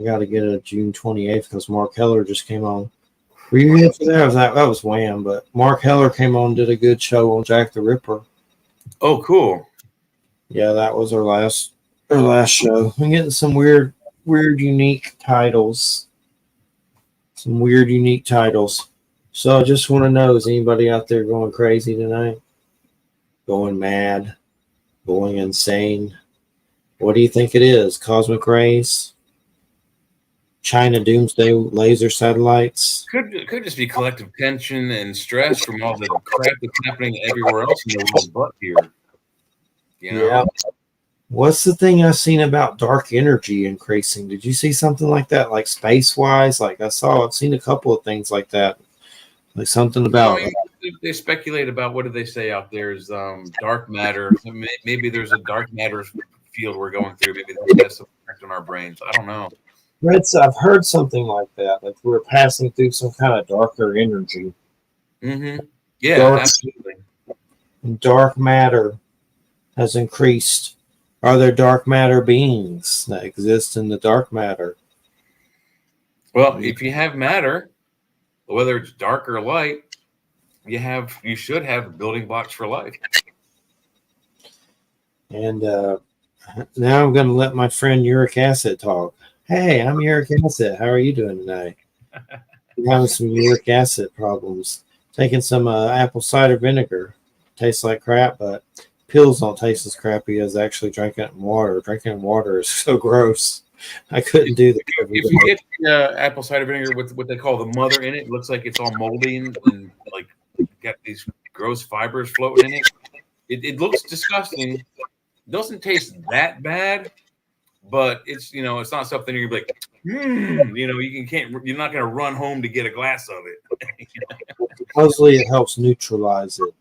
I got to get it June 28th because Mark Heller just came on. Were you here for that? That was Wham, but Mark Heller came on and did a good show on Jack the Ripper. Oh, cool. Yeah, that was our last show. I'm getting some weird, unique titles. Some weird, unique titles. So I just want to know, is anybody out there going crazy tonight? Going mad? Going insane? What do you think it is? Cosmic rays? China doomsday laser satellites? Could just be collective tension and stress from all the crap that's happening everywhere else in the world but here. You know? Yeah. What's the thing I've seen about dark energy increasing? Did you see something like that, like space wise? Like I've seen a couple of things like that, like something about. They speculate about, what do they say out there is dark matter. Maybe there's a dark matter field we're going through. Maybe that has some effect on our brains. I don't know. I've heard something like that. Like we're passing through some kind of darker energy. Mm-hmm. Yeah, absolutely. Dark matter has increased. Are there dark matter beings that exist in the dark matter? Well, if you have matter, whether it's dark or light, you should have building blocks for life. And now I'm going to let my friend Uric Acid talk. Hey, I'm Uric Acid. How are you doing tonight? I'm having some uric acid problems. Taking some apple cider vinegar. Tastes like crap, but pills don't taste as crappy as actually drinking it in water. Drinking it in water is so gross. I couldn't do that. If you get apple cider vinegar with what they call the mother in it looks like it's all moldy and like got these gross fibers floating in it. It looks disgusting. It doesn't taste that bad, but it's it's not something you're like, you're not gonna run home to get a glass of it. Supposedly it helps neutralize it.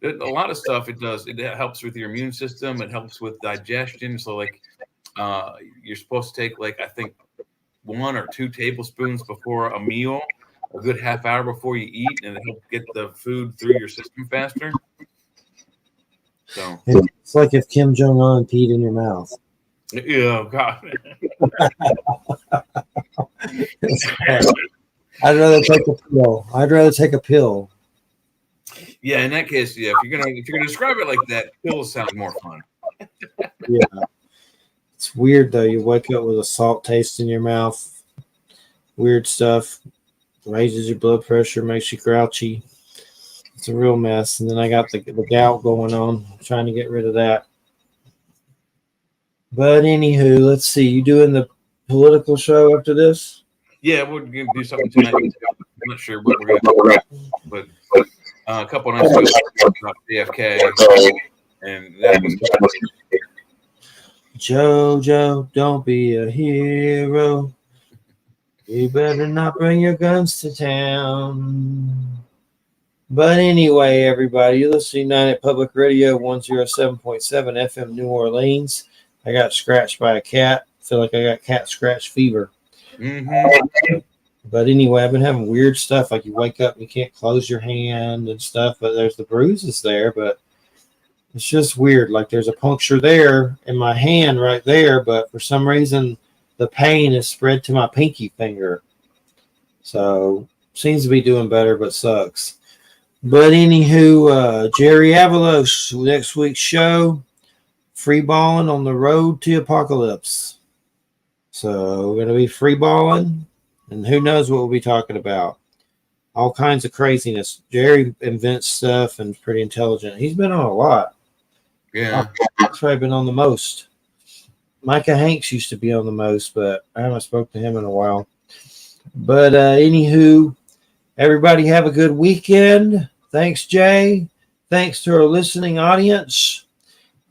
A lot of stuff it does. It helps with your immune system. It helps with digestion. So like you're supposed to take I think 1 or 2 tablespoons before a meal, a good half hour before you eat, and it helps get the food through your system faster. So it's like if Kim Jong-un peed in your mouth. Yeah, God. I'd rather take a pill. Yeah, in that case, yeah. If you're gonna describe it like that, pills sound more fun. Yeah. It's weird though. You wake up with a salt taste in your mouth. Weird stuff. Raises your blood pressure, makes you grouchy. It's a real mess. And then I got the gout going on. I'm trying to get rid of that. But anywho, let's see. You doing the political show after this? Yeah, we're gonna do something tonight. I'm not sure what we're gonna do, but a couple of nights ago about JFK, and that was Jojo, don't be a hero. You better not bring your guns to town. But anyway, everybody, you're listening to United Public Radio 107.7 FM New Orleans. I got scratched by a cat. I feel like I got cat scratch fever. Mm-hmm. But anyway, I've been having weird stuff. Like you wake up and you can't close your hand and stuff, but there's the bruises there. But it's just weird. Like there's a puncture there in my hand right there, but for some reason the pain is spread to my pinky finger. So seems to be doing better, but sucks. But anywho, Jerry Avalos, next week's show, free balling on the road to apocalypse. So we're going to be free balling, and who knows what we'll be talking about. All kinds of craziness. Jerry invents stuff and is pretty intelligent. He's been on a lot. Yeah. He's probably been on the most. Micah Hanks used to be on the most, but I haven't spoken to him in a while. But anywho, everybody have a good weekend. Thanks, Jay. Thanks to our listening audience.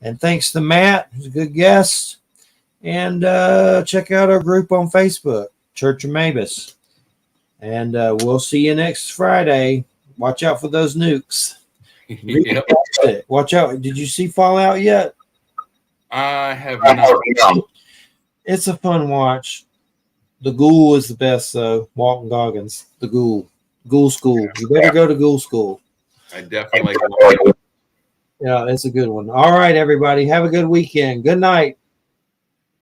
And thanks to Matt, who's a good guest. And check out our group on Facebook, Church of Mabus. And we'll see you next Friday. Watch out for those nukes. Yep. Watch out. Did you see Fallout yet? I have not. It's a fun watch. The Ghoul is the best, though. Walton Goggins. The Ghoul. Ghoul School. You better go to Ghoul School. I definitely like it. Yeah, it's a good one. All right, everybody. Have a good weekend. Good night.